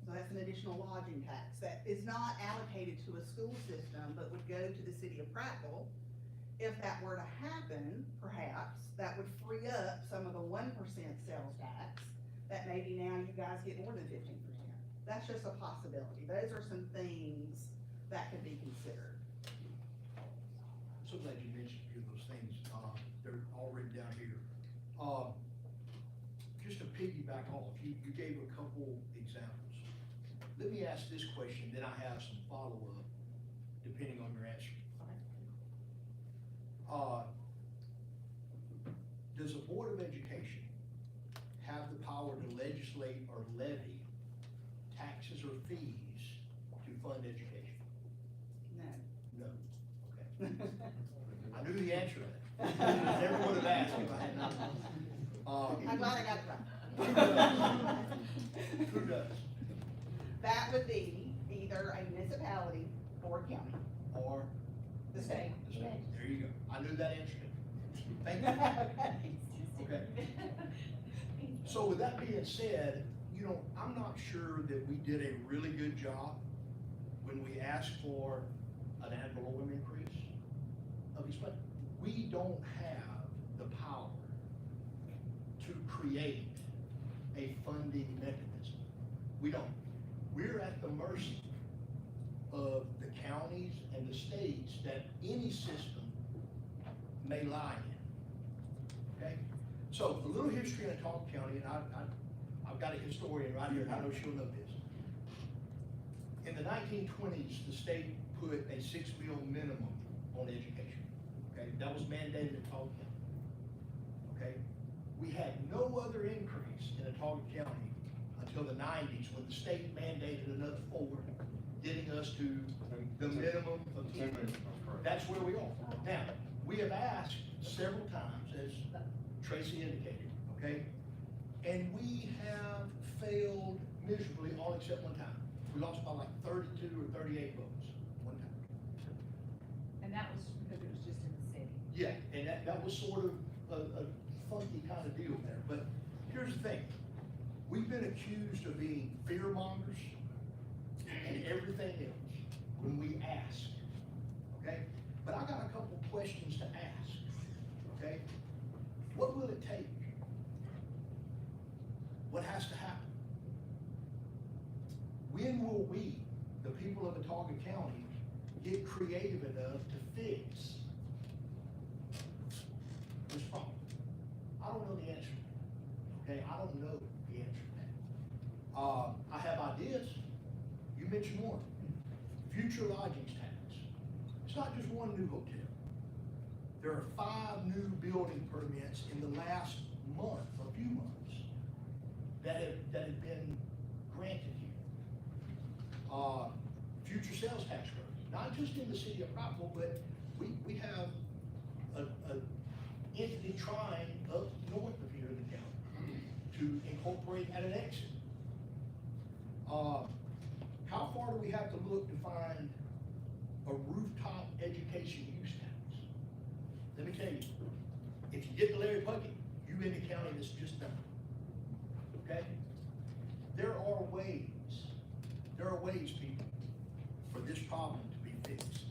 So that's an additional lodging tax that is not allocated to a school system, but would go to the city of Prattville. If that were to happen, perhaps, that would free up some of the 1% sales tax that maybe now you guys get more than 15%. That's just a possibility. Those are some things that could be considered. So glad you mentioned a few of those things, they're all written down here. Just a piggyback off, you gave a couple examples. Let me ask this question, then I have some follow-up, depending on your answer. Does a Board of Education have the power to legislate or levy taxes or fees to fund education? No. No, okay. I knew the answer to that. I never would have asked if I had not. I'm glad I got it right. Who does? That would be either a municipality or a county, Or? the state. The state. There you go. I knew that answer. Thank you. Okay. So with that being said, you know, I'm not sure that we did a really good job when we asked for an ad valorem increase of explaining. We don't have the power to create a funding mechanism. We don't. We're at the mercy of the counties and the states that any system may lie in. Okay? So a little history in Talk County, and I've got a historian right here, and I know she'll know this. In the 1920s, the state put a $6 meal minimum on education. Okay, that was mandated in Talk County. Okay, we had no other increase in Talk County until the 90s when the state mandated another 4, getting us to the minimum of 10. That's where we are. Now, we have asked several times, as Tracy indicated, okay? And we have failed miserably all except one time. We lost by like 32 or 38 votes, one time. And that was because it was just in the city. Yeah, and that was sort of a funky kind of deal there. But here's the thing. We've been accused of being fear mongers and everything else when we ask, okay? But I got a couple questions to ask, okay? What will it take? What has to happen? When will we, the people of Watauga County, get creative enough to fix this problem? I don't know the answer to that, okay? I don't know the answer to that. I have ideas. You mentioned one, future lodgings tax. It's not just one new hotel. There are 5 new building permits in the last month, or few months, that have been granted here. Future sales tax growth, not just in the city of Prattville, but we have a entity trying up north of here in the county to incorporate at an exit. How far do we have to look to find a rooftop education use tax? Let me tell you, if you get to Larry Puckett, you in the county that's just done. Okay? There are ways, people, for this problem to be fixed.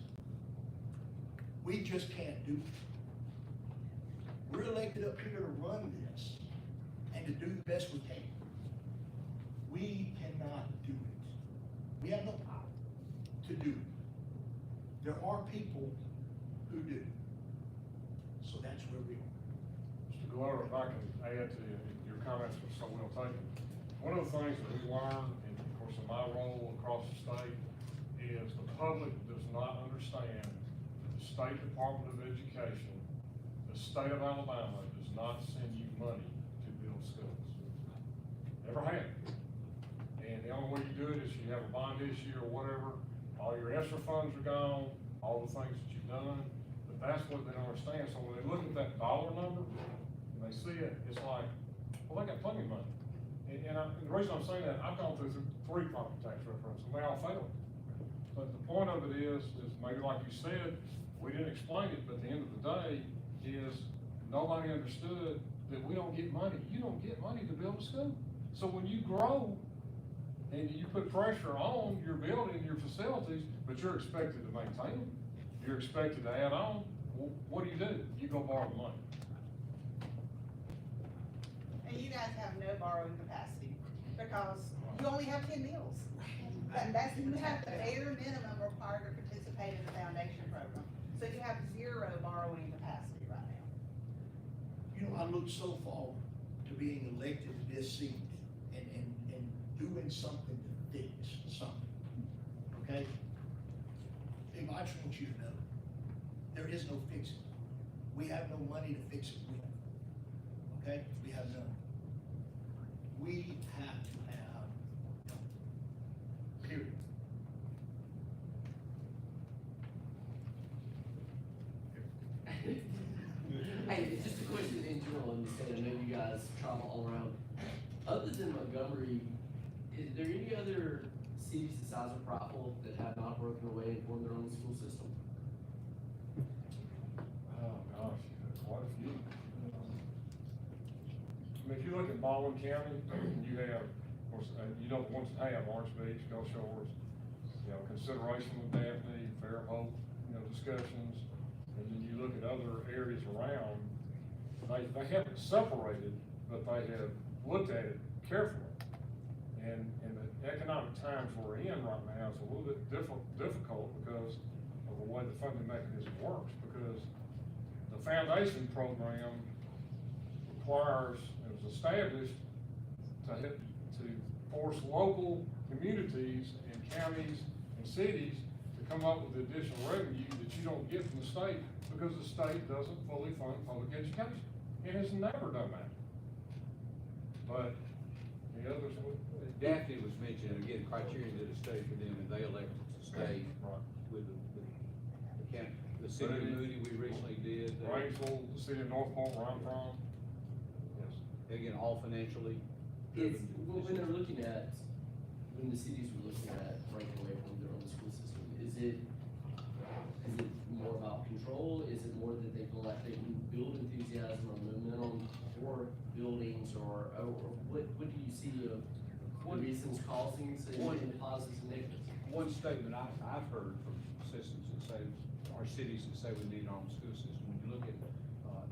We just can't do it. We're elected up here to run this and to do the best we can. We cannot do it. We have no power to do it. There are people who do. So that's where we are. Mr. Glover, if I can add to your comments, were so well taken. One of the things that we learned, and of course in my role across the state, is the public does not understand that the State Department of Education, the state of Alabama, does not send you money to build schools. Never have. And the only way you do it is you have a bond issue or whatever, all your ESSER funds are gone, all the things that you've done, but that's what they don't understand. So when they look at that dollar number, and they see it, it's like, well, they got plenty of money. And the reason I'm saying that, I've gone through 3 property tax referendums, and they all failed. But the point of it is maybe like you said, we didn't explain it, but at the end of the day, is nobody understood that we don't get money. You don't get money to build a school. So when you grow, and you put pressure on your building, your facilities, but you're expected to maintain them, you're expected to add on, well, what do? You go borrow the money. And you guys have no borrowing capacity because you only have 10 meals. That's, you have the bare minimum required to participate in the foundation program. So you have 0 borrowing capacity right now. You know, I look so forward to being elected to this seat and doing something to fix something, okay? Dave, I just want you to know, there is no fixing. We have no money to fix it with, okay? We have none. We have to have, period. Hey, just a question in general, and I know you guys travel all around. Other than Montgomery, is there any other cities the size of Prattville that have not broken away and formed their own school system? Oh, gosh, quite a few. I mean, if you look at Baldwin County, you have, of course, you know, the ones that have Orange Beach, Gulf Shores, you know, Consideration with Daphne, Fairhope, you know, discussions. And then you look at other areas around, they haven't separated, but they have looked at it carefully. And the economic times we're in right now is a little bit difficult because of the way the funding mechanism works, because the foundation program requires, it was established to force local communities and counties and cities to come up with additional revenue that you don't get from the state, because the state doesn't fully fund public education. It has never done that. But the others would. Daphne was mentioned, again, criteria that is stayed for them, and they elected to stay Right. with the county. The city of Moody, we recently did. Rainsville, the city of Northport, where I'm from. Yes. Again, all financially It's, driven. when they're looking at, when the cities were looking at breaking away from their own school system, is it more about control? Is it more that they feel like they can build enthusiasm or momentum for buildings, or what do you see of the reasons causing in positives and negatives? One statement I've heard from systems that say, or cities that say we need our own school system, when you look at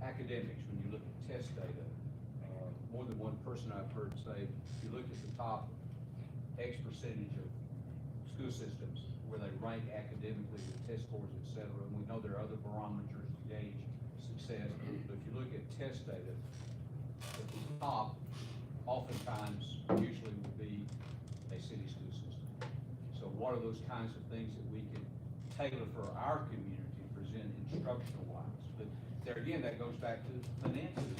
academics, when you look at test data, more than one person I've heard say, if you look at the top X percentage of school systems where they rank academically with test scores, et cetera, and we know there are other barometers to gauge success, but if you look at test data, at the top, oftentimes, usually would be a city school system. So what are those kinds of things that we can tailor for our community, present instructional wise? But there again, that goes back to finances.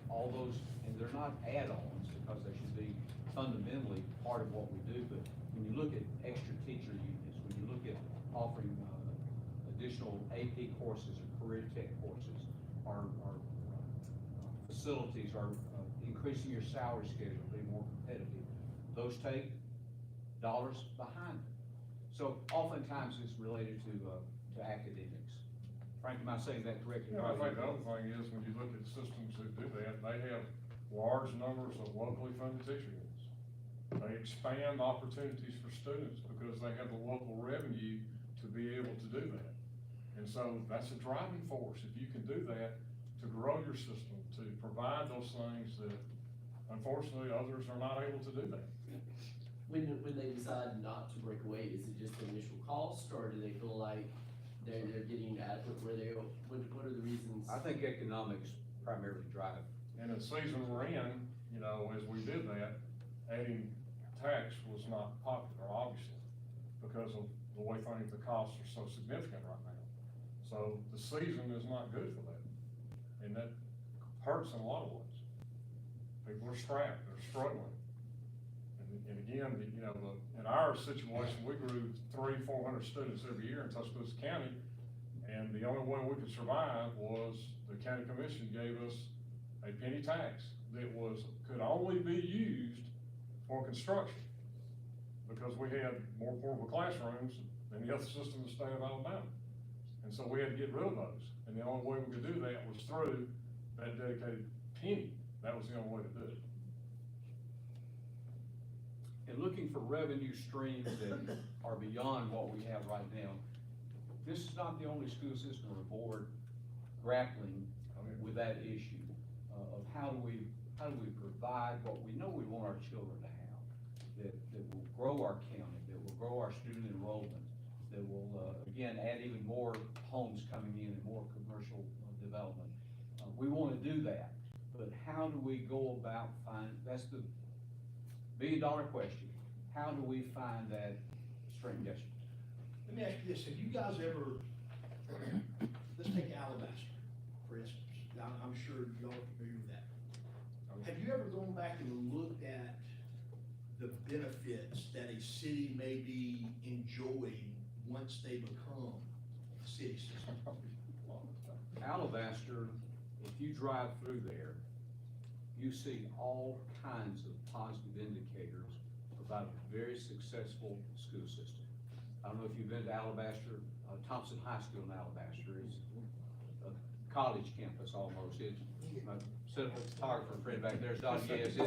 All those, and they're not add-ons, because they should be fundamentally part of what we do, but when you look at extra teacher units, when you look at offering additional AP courses or career tech courses, our facilities are increasing your salary schedule, being more competitive, those take dollars behind them. So oftentimes it's related to academics. Frank, am I saying that correctly? Yeah, I think the other thing is, when you look at systems that do that, they have large numbers of locally funded teacher units. They expand opportunities for students because they have the local revenue to be able to do that. And so that's a driving force, if you can do that, to grow your system, to provide those things that unfortunately others are not able to do that. When they decide not to break away, is it just the initial cost, or do they feel like they're getting adequate where they are? What are the reasons? I think economics primarily drive. And in the season we're in, you know, as we did that, adding tax was not popular, obviously, because of the way things, the costs are so significant right now. So the season is not good for that, and that hurts in a lot of ways. People are strapped, they're struggling. And again, you know, in our situation, we grew 300-400 students every year in Tuscaloosa County, and the only way we could survive was the county commission gave us a penny tax that could only be used for construction, because we had more portable classrooms than the other system in the state of Alabama. And so we had to get rid of those, and the only way we could do that was through that dedicated penny. That was the only way to do it. And looking for revenue streams that are beyond what we have right now. This is not the only school system or board grappling with that issue of how do we provide what we know we want our children to have, that will grow our county, that will grow our student enrollment, that will, again, add even more homes coming in and more commercial development. We want to do that, but how do we go about that's the $1 billion question. How do we find that strength? Yes, sir. Let me ask you this, have you guys ever, let's take Alabaster, for instance. I'm sure y'all are familiar with that. Have you ever gone back and looked at the benefits that a city may be enjoying once they become a city system? Alabaster, if you drive through there, you see all kinds of positive indicators about a very successful school system. I don't know if you've been to Alabaster, Thompson High School in Alabaster is a college campus almost. My cinema photographer friend back there is nodding yes.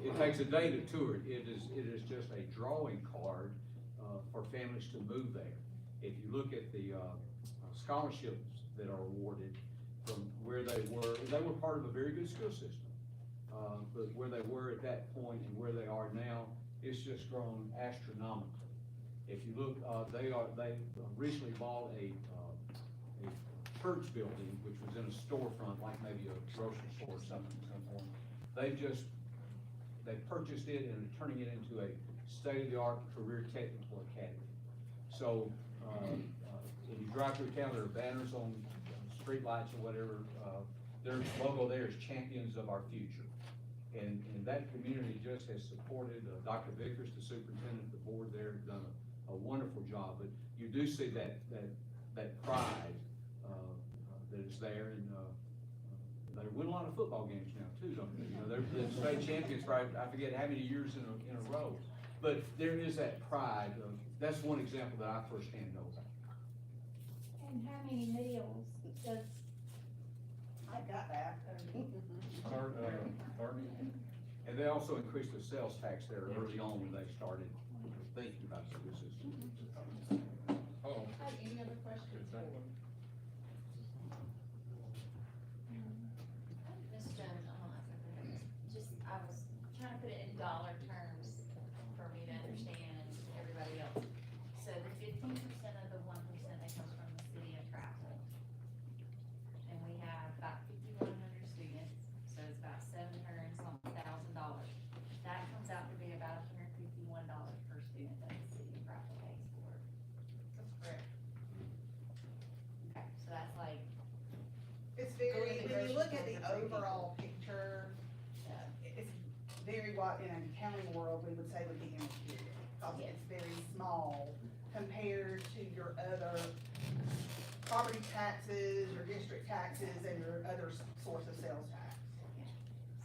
It takes a day to tour it. It is just a drawing card for families to move there. If you look at the scholarships that are awarded from where they were part of a very good school system. But where they were at that point and where they are now, it's just grown astronomically. If you look, they recently bought a church building, which was in a storefront, like maybe a grocery store or something, some form. They purchased it and are turning it into a state-of-the-art career technical academy. So, if you drive through town, there are banners on street lights or whatever, their logo there is Champions of Our Future. And that community just has supported, Dr. Vickers, the superintendent, the board there, have done a wonderful job. But you do see that pride, that is there, and, they win a lot of football games now too, don't they? You know, they're the state champions for, I forget how many years in a row. But there is that pride that's one example that I firsthand know about. And how many meals does, I got that. 30. And they also increased the sales tax there early on when they started thinking about school systems. Oh. Any other questions? Ms. Jones, I was trying to put it in dollar terms for me to understand and everybody else. So the 15% of the 1% that comes from the city of Trapple. And we have about 5,100 students, so it's about $700,000. That comes out to be about $151 per student that the city of Trapple pays for. That's correct. Okay, so that's like, It's very, when you look at the overall picture, it's very what in an accounting world we would say would be immaterial. Because it's very small compared to your other property taxes, your district taxes, and your other source of sales tax.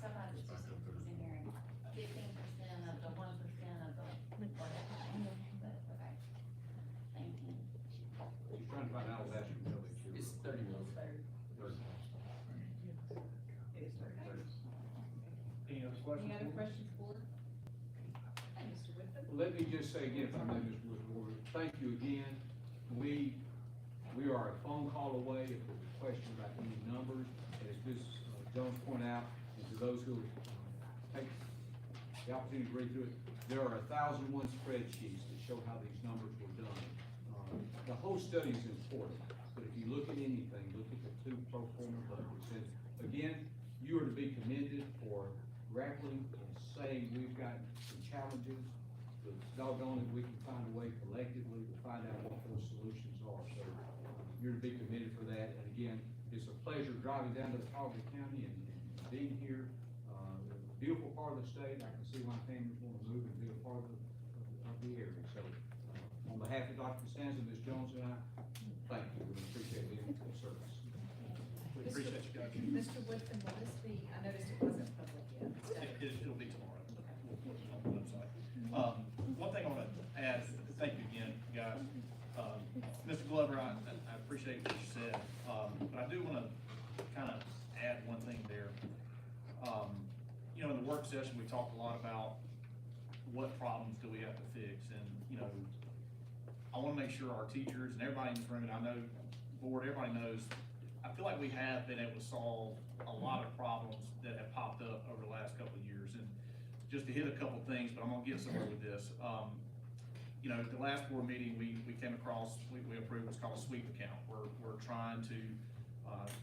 sometimes it's just in here, 15% of the 1% of the whatever, but, okay. Thank you. He's trying to find Alabaster Village. It's 30 mils. It is very Any other questions? Any other questions for? Mr. Whitman? Let me just say again, if I may, Mr. Woodward, thank you again. We are a phone call away if there's a question about any numbers. As Ms. Jones pointed out, and to those who take the opportunity to read through it, there are 1,001 spreadsheets that show how these numbers were done. The whole study is important, but if you look at anything, look at the two pro forma budgets. And again, you are to be commended for grappling and saying we've got some challenges, but doggone it, we can find a way collectively to find out what those solutions are. So you're to be commended for that. And again, it's a pleasure driving down to Collier County and being here. A beautiful part of the state. I can see why families want to move and be a part of the area. So on behalf of Dr. Costanza, Ms. Jones, and I, thank you. We appreciate the service. We appreciate you guys. Mr. Whitman, will this be, I noticed it wasn't public yet. It'll be tomorrow on the website. One thing I want to add, thank you again, guys. Mr. Glover, I appreciate what you said, but I do want to kind of add one thing there. You know, in the work session, we talked a lot about what problems do we have to fix, and, you know, I want to make sure our teachers and everybody in this room, and I know, board, everybody knows, I feel like we have been able to solve a lot of problems that have popped up over the last couple of years. And just to hit a couple things, but I'm gonna get somewhere with this. You know, at the last board meeting, we came across, we approved what's called a sweep account. We're trying to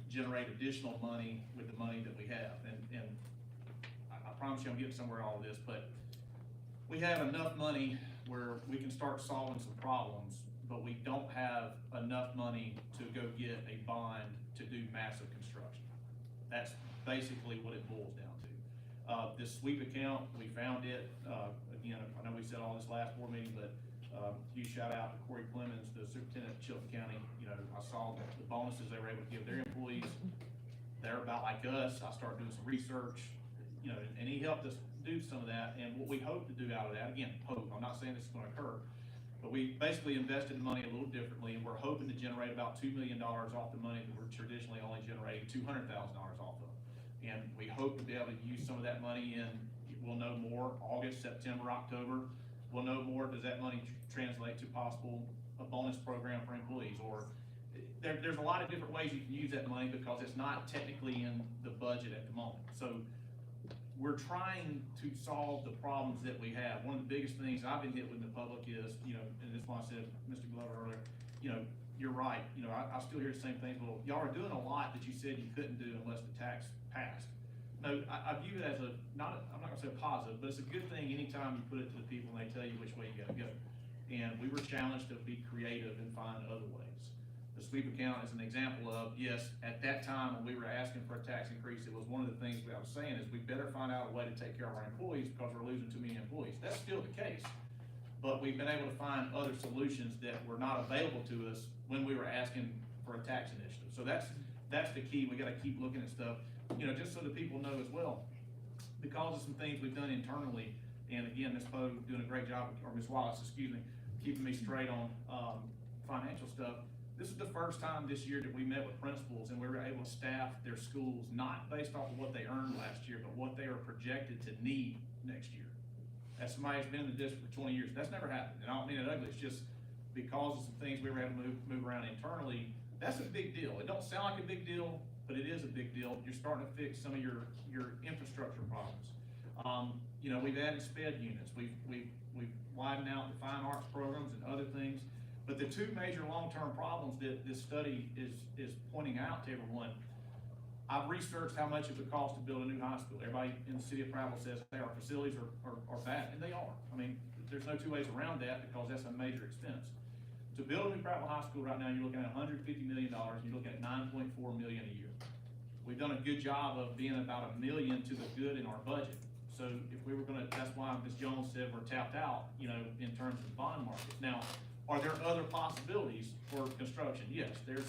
generate additional money with the money that we have. And I promise you I'm getting somewhere in all of this, but we have enough money where we can start solving some problems, but we don't have enough money to go get a bond to do massive construction. That's basically what it boils down to. This sweep account, we found it, again, I know we said all this last board meeting, but huge shout out to Corey Clemens, the superintendent of Chilton County. You know, I saw the bonuses they were able to give their employees. They're about like us. I started doing some research, you know, and he helped us do some of that. And what we hope to do out of that, again, hope, I'm not saying this is gonna occur, but we basically invested the money a little differently, and we're hoping to generate about $2 million off the money that we're traditionally only generating $200,000 off of. And we hope to be able to use some of that money in, we'll know more, August, September, October. We'll know more, does that money translate to possible a bonus program for employees? Or there's a lot of different ways you can use that money because it's not technically in the budget at the moment. So we're trying to solve the problems that we have. One of the biggest things I've been hit with in the public is, you know, and this is why I said, Mr. Glover earlier, you know, you're right. You know, I still hear the same things. Well, y'all are doing a lot that you said you couldn't do unless the tax passed. No, I view it as I'm not gonna say a positive, but it's a good thing anytime you put it to the people and they tell you which way you gotta go. And we were challenged to be creative and find other ways. The sweep account is an example of, yes, at that time when we were asking for a tax increase, it was one of the things I was saying is we better find out a way to take care of our employees because we're losing too many employees. That's still the case. But we've been able to find other solutions that were not available to us when we were asking for a tax initiative. So that's the key. We gotta keep looking at stuff, you know, just so that people know as well. Because of some things we've done internally, and again, Ms. Poe doing a great job, or Ms. Wallace, excuse me, keeping me straight on financial stuff. This is the first time this year that we met with principals and we were able to staff their schools, not based off of what they earned last year, but what they are projected to need next year. As somebody who's been in the district for 20 years, that's never happened. And I don't mean it ugly, it's just because of some things we were able to move around internally. That's a big deal. It don't sound like a big deal, but it is a big deal. You're starting to fix some of your infrastructure problems. You know, we've added SPED units. We've widened out the fine arts programs and other things. But the two major long-term problems that this study is pointing out to everyone, I've researched how much it would cost to build a new high school. Everybody in the city of Prattville says, hey, our facilities are bad, and they are. I mean, there's no two ways around that because that's a major expense. To build a new Prattville High School right now, you're looking at $150 million, you're looking at $9.4 million a year. We've done a good job of being about $1 million to the good in our budget. So if we were gonna, that's why Ms. Jones said we're tapped out, you know, in terms of bond markets. Now, are there other possibilities for construction? Yes, there's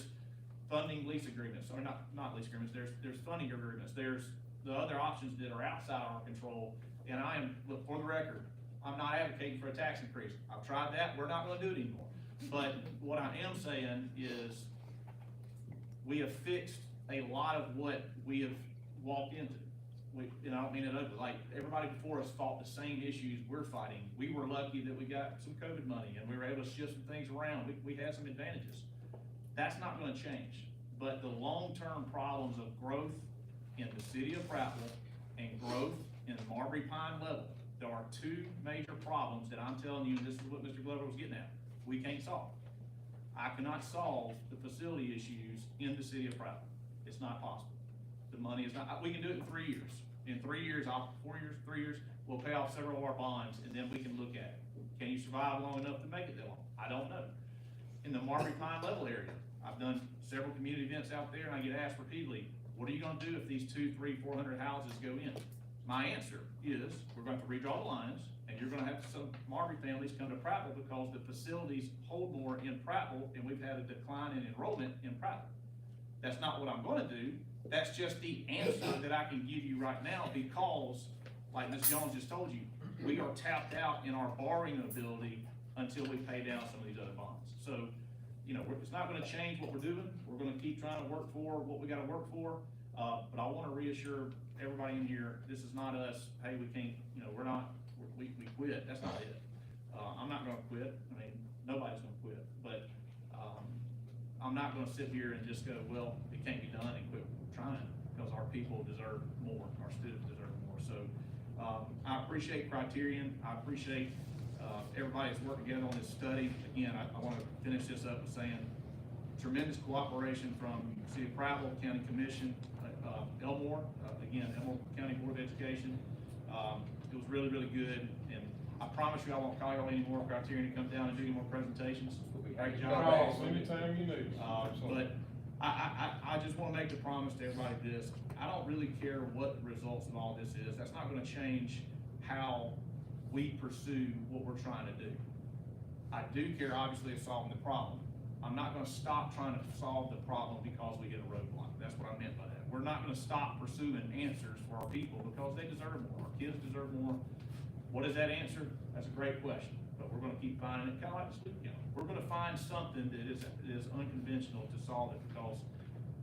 funding lease agreements, or not lease agreements, there's funding agreements, there's the other options that are outside our control. And I am, look, for the record, I'm not advocating for a tax increase. I've tried that, we're not gonna do it anymore. But what I am saying is we have fixed a lot of what we have walked into. And I don't mean it ugly, like everybody before us fought the same issues we're fighting. We were lucky that we got some COVID money and we were able to shift some things around. We had some advantages. That's not gonna change. But the long-term problems of growth in the city of Prattville and growth in the Marbury Pine level, there are two major problems that I'm telling you, and this is what Mr. Glover was getting at, we can't solve. I cannot solve the facility issues in the city of Prattville. It's not possible. The money is not, we can do it in 3 years. In 3 years, 4 years, 3 years, we'll pay off several of our bonds and then we can look at it. Can you survive long enough to make it that long? I don't know. In the Marbury Pine level area, I've done several community events out there and I get asked repeatedly, what are you gonna do if these 200, 300, 400 houses go in? My answer is, we're going to redraw the lines and you're gonna have some Marbury families come to Prattville because the facilities hold more in Prattville and we've had a decline in enrollment in Prattville. That's not what I'm gonna do. That's just the answer that I can give you right now because, like Ms. Jones just told you, we are tapped out in our borrowing ability until we pay down some of these other bonds. So, you know, it's not gonna change what we're doing. We're gonna keep trying to work for what we gotta work for. But I wanna reassure everybody in here, this is not us, hey, we can't, you know, we quit. That's not it. I'm not gonna quit. I mean, nobody's gonna quit. But I'm not gonna sit here and just go, well, it can't be done and quit trying because our people deserve more, our students deserve more. So I appreciate Criterion. I appreciate everybody that's worked together on this study. Again, I want to finish this up with saying tremendous cooperation from City of Prattville, County Commission, Elmore, again, Elmore County Board of Education. It was really, really good, and I promise you I won't call y'all anymore Criterion to come down and do any more presentations. Great job. Call anytime you need. But I just wanna make the promise to everybody this, I don't really care what the results of all this is, that's not gonna change how we pursue what we're trying to do. I do care obviously of solving the problem. I'm not gonna stop trying to solve the problem because we get a roadblock, that's what I meant by that. We're not gonna stop pursuing answers for our people because they deserve more, our kids deserve more. What is that answer? That's a great question, but we're gonna keep finding it, kinda like the student council. We're gonna find something that is unconventional to solve it, because,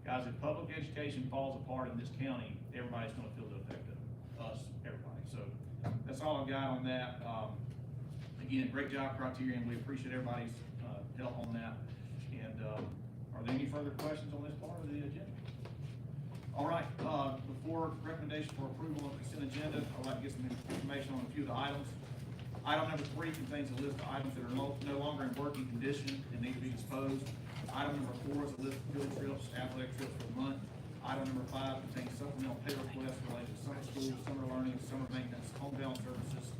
guys, if public education falls apart in this county, everybody's gonna feel the effect of it, us, everybody. So, that's all I've got on that. Again, great job, Criterion, we appreciate everybody's, help on that. And, are there any further questions on this part of the agenda? All right, before recommendation for approval of consent agenda, I'd like to get some information on a few of the items. Item number 3 contains a list of items that are no longer in working condition and need to be disposed. Item number 4 is a list of field trips, athletic trips for the month. Item number 5 contains supplemental pay requests related to summer school, summer learning, summer maintenance, homebound services,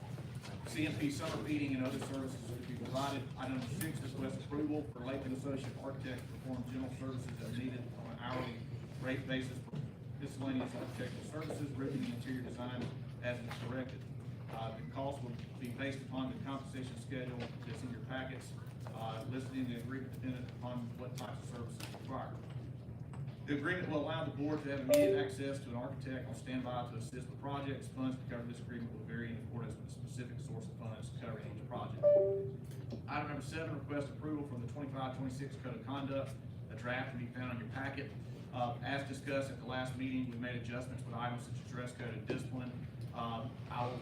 CMP summer feeding, and other services to be provided. Item number 6 requests approval for Latham Associate Architect to perform general services as needed on an hourly rate basis for miscellaneous architectural services, roofing and interior design as is directed. The cost will be based upon the compensation schedule that's in your packets, listed in the agreement dependent upon what types of services required. The agreement will allow the board to have immediate access to an architect on standby to assist with projects. Funds to cover this agreement will vary in accordance with the specific source of funds covering each project. Item number 7, request approval from the 25-26 Code of Conduct. A draft can be found on your packet. As discussed at the last meeting, we made adjustments with items such as dress code and discipline. I will,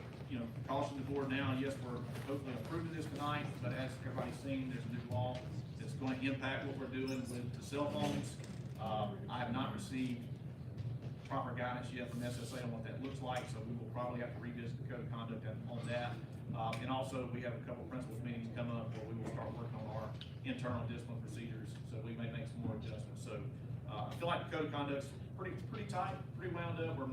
caution the board now, yes, we're hopefully approving this tonight, but as everybody's seen, there's a new law that's going to impact what we're doing with the cell phones. I have not received proper guidance yet from SSA on what that looks like, so we will probably have to revisit the code of conduct on that. And also, we have a couple principals meetings come up where we will start working on our internal discipline procedures, so we may make some more adjustments. So, I feel like the code of conduct's pretty tight, pretty wound up. We're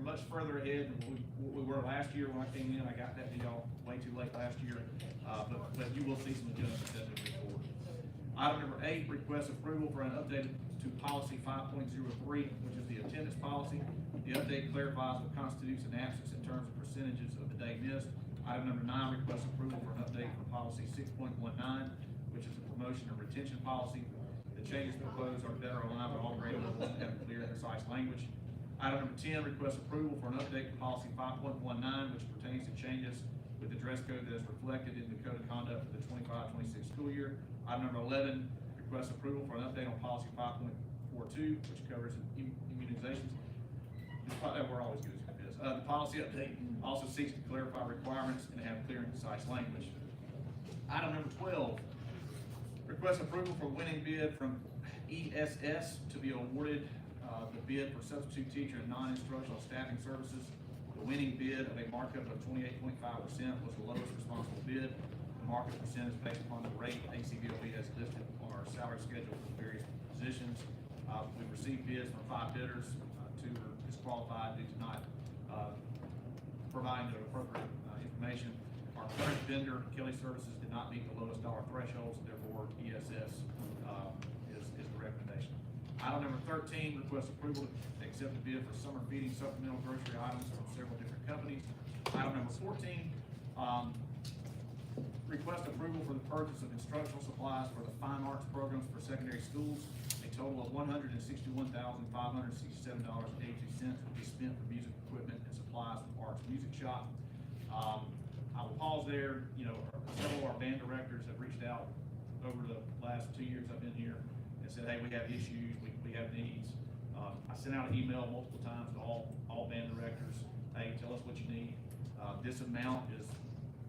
much further ahead than what we were last year when I came in. I got that to y'all way too late last year, but you will see some adjustments as we move forward. Item number 8, request approval for an update to policy 5.03, which is the attendance policy. The update clarifies what constitutes an absence in terms of percentages of the day missed. Item number 9, request approval for an update for policy 6.19, which is the promotion and retention policy. The changes proposed are better aligned with all grade levels and have clear and concise language. Item number 10, request approval for an update to policy 5.19, which pertains to changes with the dress code that is reflected in the code of conduct for the 25-26 school year. Item number 11, request approval for an update on policy 5.42, which covers immunizations. We're always good at this. The policy update also seeks to clarify requirements and have clear and concise language. Item number 12, request approval for winning bid from ESS to be awarded the bid for substitute teacher and non-instructional staffing services. The winning bid of a markup of 28.5% was the lowest responsible bid. The market percent is based upon the rate ACVOB has listed on our salary schedule for various positions. We've received bids from 5 bidders. 2 were disqualified due to not providing the appropriate information. Our current vendor, Kelly Services, did not meet the lowest dollar thresholds, therefore ESS is the recommendation. Item number 13, request approval to accept the bid for summer feeding supplemental grocery items from several different companies. Item number 14, request approval for the purchase of instructional supplies for the fine arts programs for secondary schools. A total of $161,567.82 will be spent for music equipment and supplies from Arts Music Shop. I will pause there. Several of our band directors have reached out over the last 2 years I've been here and said, hey, we have issues, we have needs. I sent out an email multiple times to all band directors. Hey, tell us what you need. This amount is,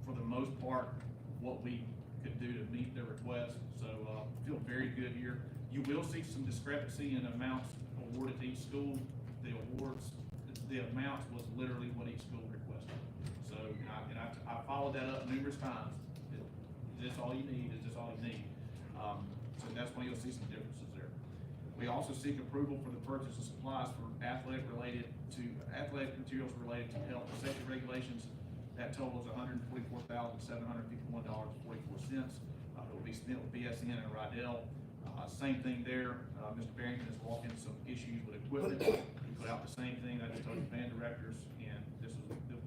for the most part, what we could do to meet their request. So feel very good here. You will see some discrepancy in amounts awarded to each school. The amounts was literally what each school requested. So, I followed that up numerous times. Is this all you need? Is this all you need? So that's why you'll see some differences there. We also seek approval for the purchase of supplies for athletic materials related to health and safety regulations. That totals $144,751.44. It will be spent with BSN and Rydell. Same thing there, Mr. Barrington has walked into some issues with equipment. We put out the same thing, I just told you, band directors, and this was the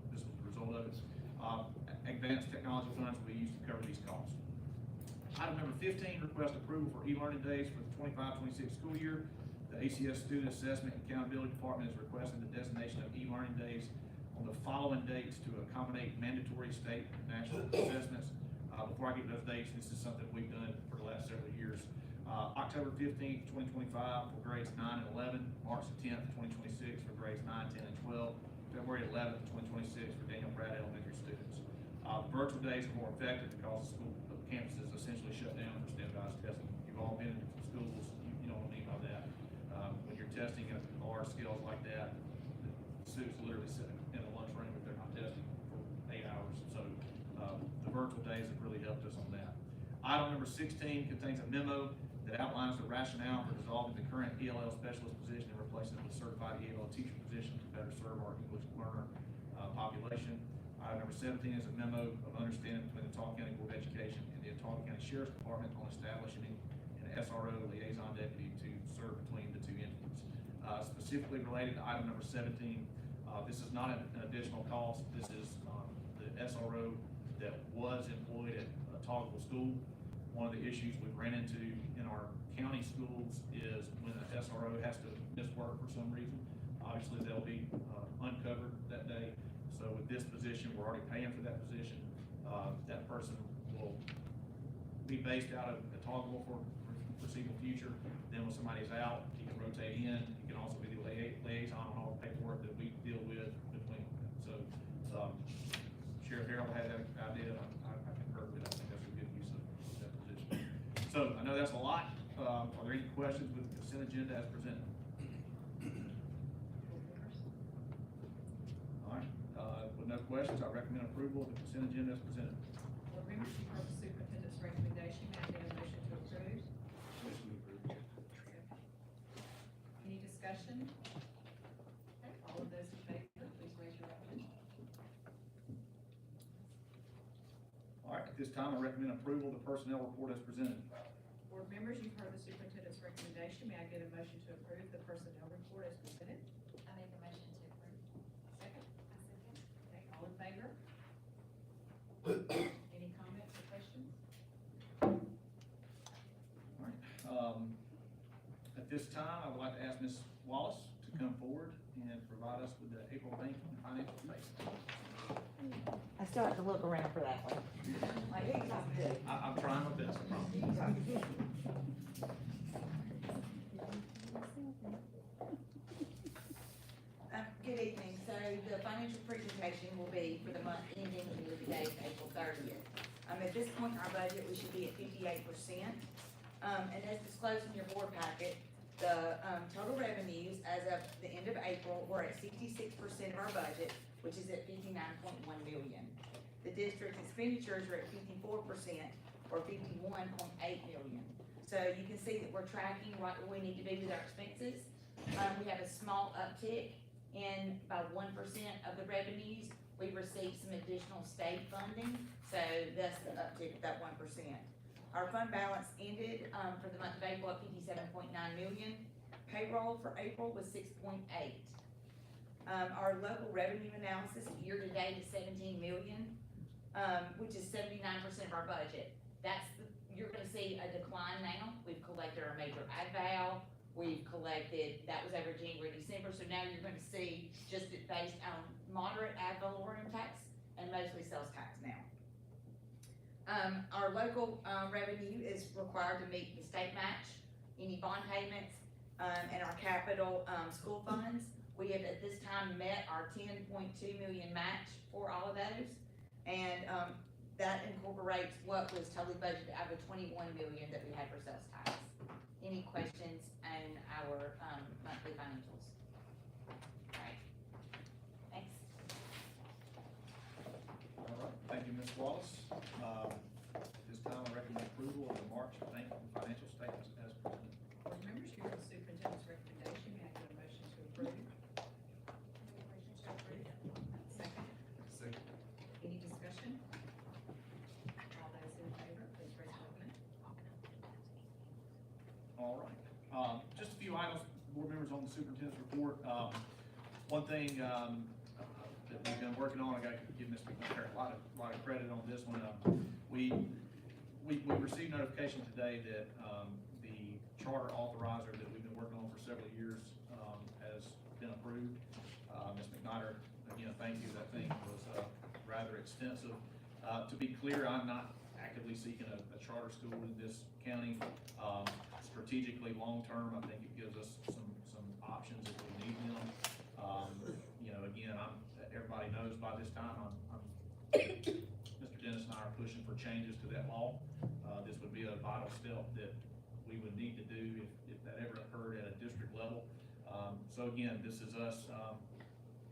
result of it. Advanced technology funds will be used to cover these costs. Item number 15, request approval for e-learning days for the 25-26 school year. The ACS Student Assessment and Accountability Department is requesting the designation of e-learning days on the following dates to accommodate mandatory state and national assessments. Before I get to those dates, this is something we've done for the last several years. October 15th, 2025 for grades 9 and 11, March 10th, 2026 for grades 9, 10, and 12, February 11th, 2026 for Daniel Pratt Elementary students. Virtual days are more effective because the campus is essentially shut down for standardized testing. You've all been in schools, you know what I mean by that. When you're testing at large scales like that, the students literally sit in a lunchroom if they're not testing for 8 hours. So the virtual days have really helped us on that. Item number 16 contains a memo that outlines the rationale for dissolving the current ELL specialist position and replacing it with a certified ELL teacher position to better serve our English learner population. Item number 17 is a memo of understanding between the Talk County Board of Education and the Talk County Sheriff's Department on establishing an SRO liaison deputy to serve between the two entities. Specifically related to item number 17, this is not an additional cost. This is the SRO that was employed at Toggville School. One of the issues we've ran into in our county schools is when an SRO has to miss work for some reason, obviously they'll be uncovered that day. So with this position, we're already paying for that position. That person will be based out of Toggville for foreseeable future. Then when somebody's out, he can rotate in. He can also be the liaison on all the paperwork that we deal with between them. So Sheriff Harold had that idea. I concur with it. I think that's a good use of that position. So I know that's a lot. Are there any questions with the consent agenda as presented? All right, with no questions, I recommend approval of the consent agenda as presented. Board members, you've heard the superintendent's recommendation, may I get a motion to approve? Any discussion? Okay, all of those in favor, please raise your right hand. All right, at this time, I recommend approval of the personnel report as presented. Board members, you've heard the superintendent's recommendation, may I get a motion to approve the personnel report as presented? I make a motion to approve. Second? I second. Okay, all in favor? Any comments or questions? All right, at this time, I would like to ask Ms. Wallace to come forward and provide us with the April banking and financial statement. I still have to look around for that one. Like, he's not good. I'm trying my best, I promise. Good evening. So the financial presentation will be for the month ending with the date April 30th. At this point in our budget, we should be at 58%. And as disclosed in your board packet, the total revenues as of the end of April were at 66% of our budget, which is at $59.1 million. The district's expenditures are at 54% or $51.8 million. So you can see that we're tracking right where we need to be with our expenses. We have a small uptick in about 1% of the revenues. We received some additional state funding, so that's the uptick of that 1%. Our fund balance ended for the month of April at $57.9 million. Payroll for April was $6.8. Our local revenue analysis year to date is $17 million, which is 79% of our budget. You're gonna see a decline now. We've collected our major ad val. We've collected, that was over January, December, so now you're gonna see just based on moderate ad valorem tax and mostly sales tax now. Our local revenue is required to meet the state match, any bond payments, and our capital school funds. We have at this time met our $10.2 million match for all of those, and that incorporates what was totally budgeted out of the $21 million that we had for sales tax. Any questions on our monthly financials? All right, thanks. All right, thank you, Ms. Wallace. This time I recommend approval of the March bank and financial statement superintendent's report. One thing, that we've been working on, I gotta give Ms. McNair a lot of credit on this one. We received notification today that, the charter authorizer that we've been working on for several years, has been approved. Ms. McNair, again, thank you, that thing was, rather extensive. To be clear, I'm not actively seeking a charter school in this county. Strategically, long-term, I think it gives us some options if we need them. You know, again, everybody knows by this time, Mr. Dennis and I are pushing for changes to that law. This would be a vital step that we would need to do if that ever occurred at a district level. So again, this is us,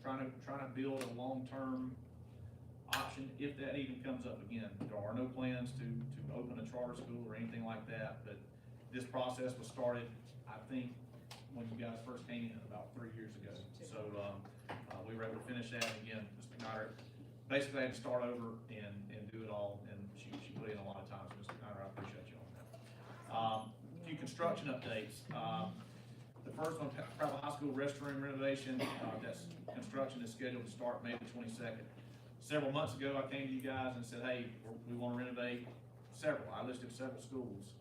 trying to build a long-term option if that even comes up again. There are no plans to open a charter school or anything like that, but this process was started, I think, when you guys first came in about 3 years ago. So, we were able to finish that, and again, Ms. McNair basically had to start over and do it all, and she put in a lot of time, so Ms. McNair, I appreciate you on that. A few construction updates. The first one, Prattville High School restroom renovation, construction is scheduled to start May the 22nd. Several months ago, I came to you guys and said, hey, we want to renovate several. I listed several schools.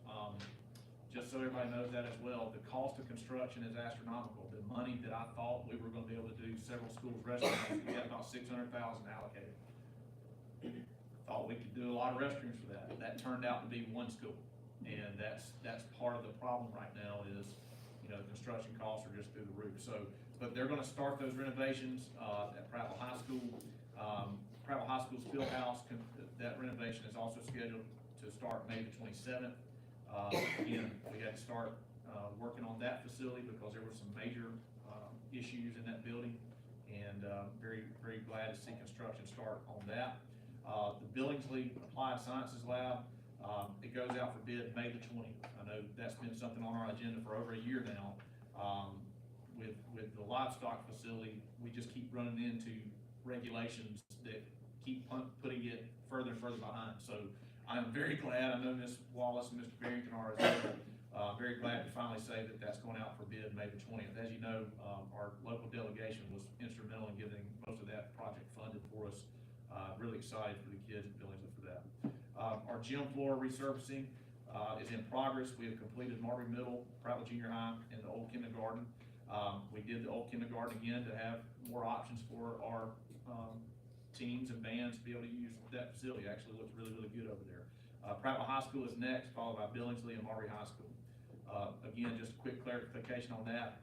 Just so everybody knows that as well, the cost of construction is astronomical. The money that I thought we were gonna be able to do several schools restrooms, we had about $600,000 allocated. Thought we could do a lot of restrooms for that. That turned out to be one school. And that's part of the problem right now is, you know, construction costs are just through the roof. So, but they're gonna start those renovations, at Prattville High School. Prattville High School's field house, that renovation is also scheduled to start May the 27th. Again, we had to start working on that facility because there were some major issues in that building, and very glad to see construction start on that. The Billingsley Applied Sciences Lab, it goes out for bid May the 20th. I know that's been something on our agenda for over a year now. With the livestock facility, we just keep running into regulations that keep putting it further and further behind. So I'm very glad, I know Ms. Wallace and Mr. Barrington are as well, very glad to finally say that that's going out for bid May the 20th. As you know, our local delegation was instrumental in getting most of that project funded for us. Really excited for the kids at Billingsley for that. Our gym floor resurfacing is in progress. We have completed Marbury Middle, Prattville Junior High, and the old kindergarten. We did the old kindergarten again to have more options for our teams and bands to be able to use that facility. Actually looks really good over there. Prattville High School is next, followed by Billingsley and Marbury High School. Again, just a quick clarification on that.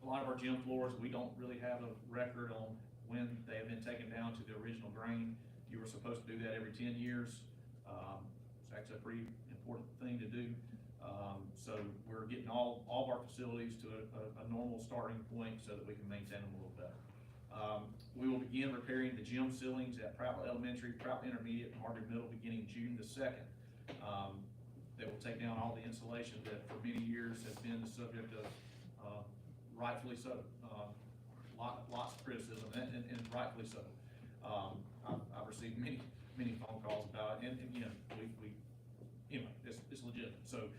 A lot of our gym floors, we don't really have a record on when they have been taken down to the original grain. You were supposed to do that every 10 years. It's actually a pretty important thing to do. So we're getting all of our facilities to a normal starting point so that we can maintain them a little better. We will begin repairing the gym ceilings at Prattville Elementary, Prattville Intermediate, and Marbury Middle beginning June the 2nd. That will take down all the insulation that for many years has been the subject of, rightfully so, lots of criticism, and rightfully so. I've received many phone calls about it, and you know, anyway, it's legitimate. So,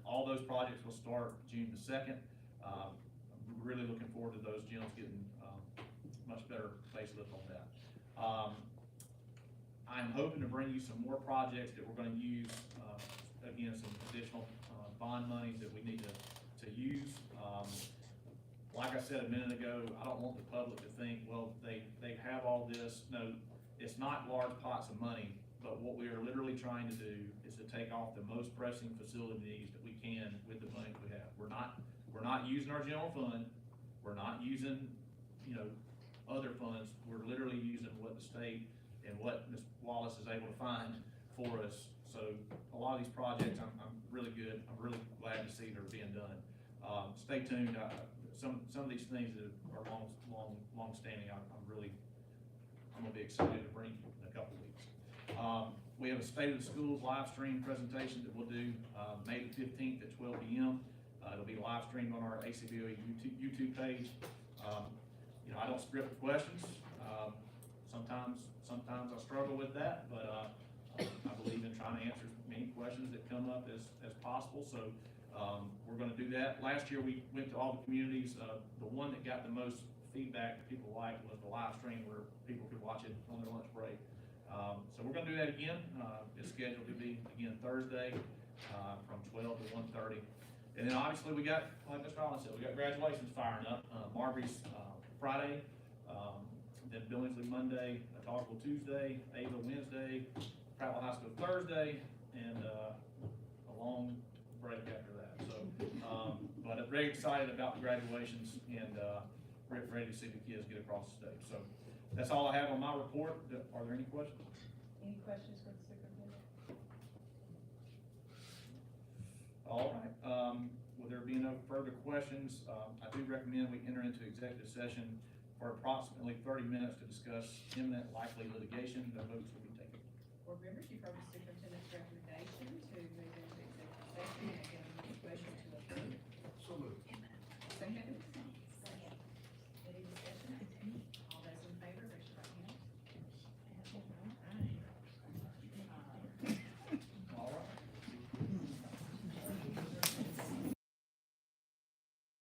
all those projects will start June the 2nd. I'm really looking forward to those gyms getting much better facelift on that. I'm hoping to bring you some more projects that we're going to use, again, some additional bond monies that we need to use. Like I said a minute ago, I don't want the public to think, well, they have all this. No, it's not large pots of money, but what we are literally trying to do is to take off the most pressing facility needs that we can with the money that we have. We're not using our general fund. We're not using, you know, other funds. We're literally using what the state and what Ms. Wallace is able to find for us. So a lot of these projects, I'm really good. I'm really glad to see they're being done. Stay tuned. Some of these things that are long standing, I'm gonna be excited to bring you in a couple weeks. We have a State of the Schools live stream presentation that we'll do May the 15th at 12 p.m. It'll be live streamed on our ACBOE YouTube page. You know, I don't script the questions. Sometimes I struggle with that, but I believe in trying to answer as many questions that come up as possible. So We're gonna do that. Last year, we went to all the communities. The one that got the most feedback that people liked was the live stream where people could watch it on their lunch break. So we're gonna do that again. It's scheduled to be again Thursday, from 12 to 1:30. And then obviously we got, like Mr. Collins said, we got graduations firing up. Marbury's, Friday, then Billingsley Monday, Etobicoke Tuesday, Ava Wednesday, Prattville High School Thursday, and, a long break after that. So, but I'm very excited about the graduations and, ready to see the kids get across the stage. So that's all I have on my report. Are there any questions? Any questions for the superintendent? All right, with there being no further questions, I do recommend we enter into executive session for approximately 30 minutes to discuss imminent likely litigation. No votes will be taken. Board members, you've heard the superintendent's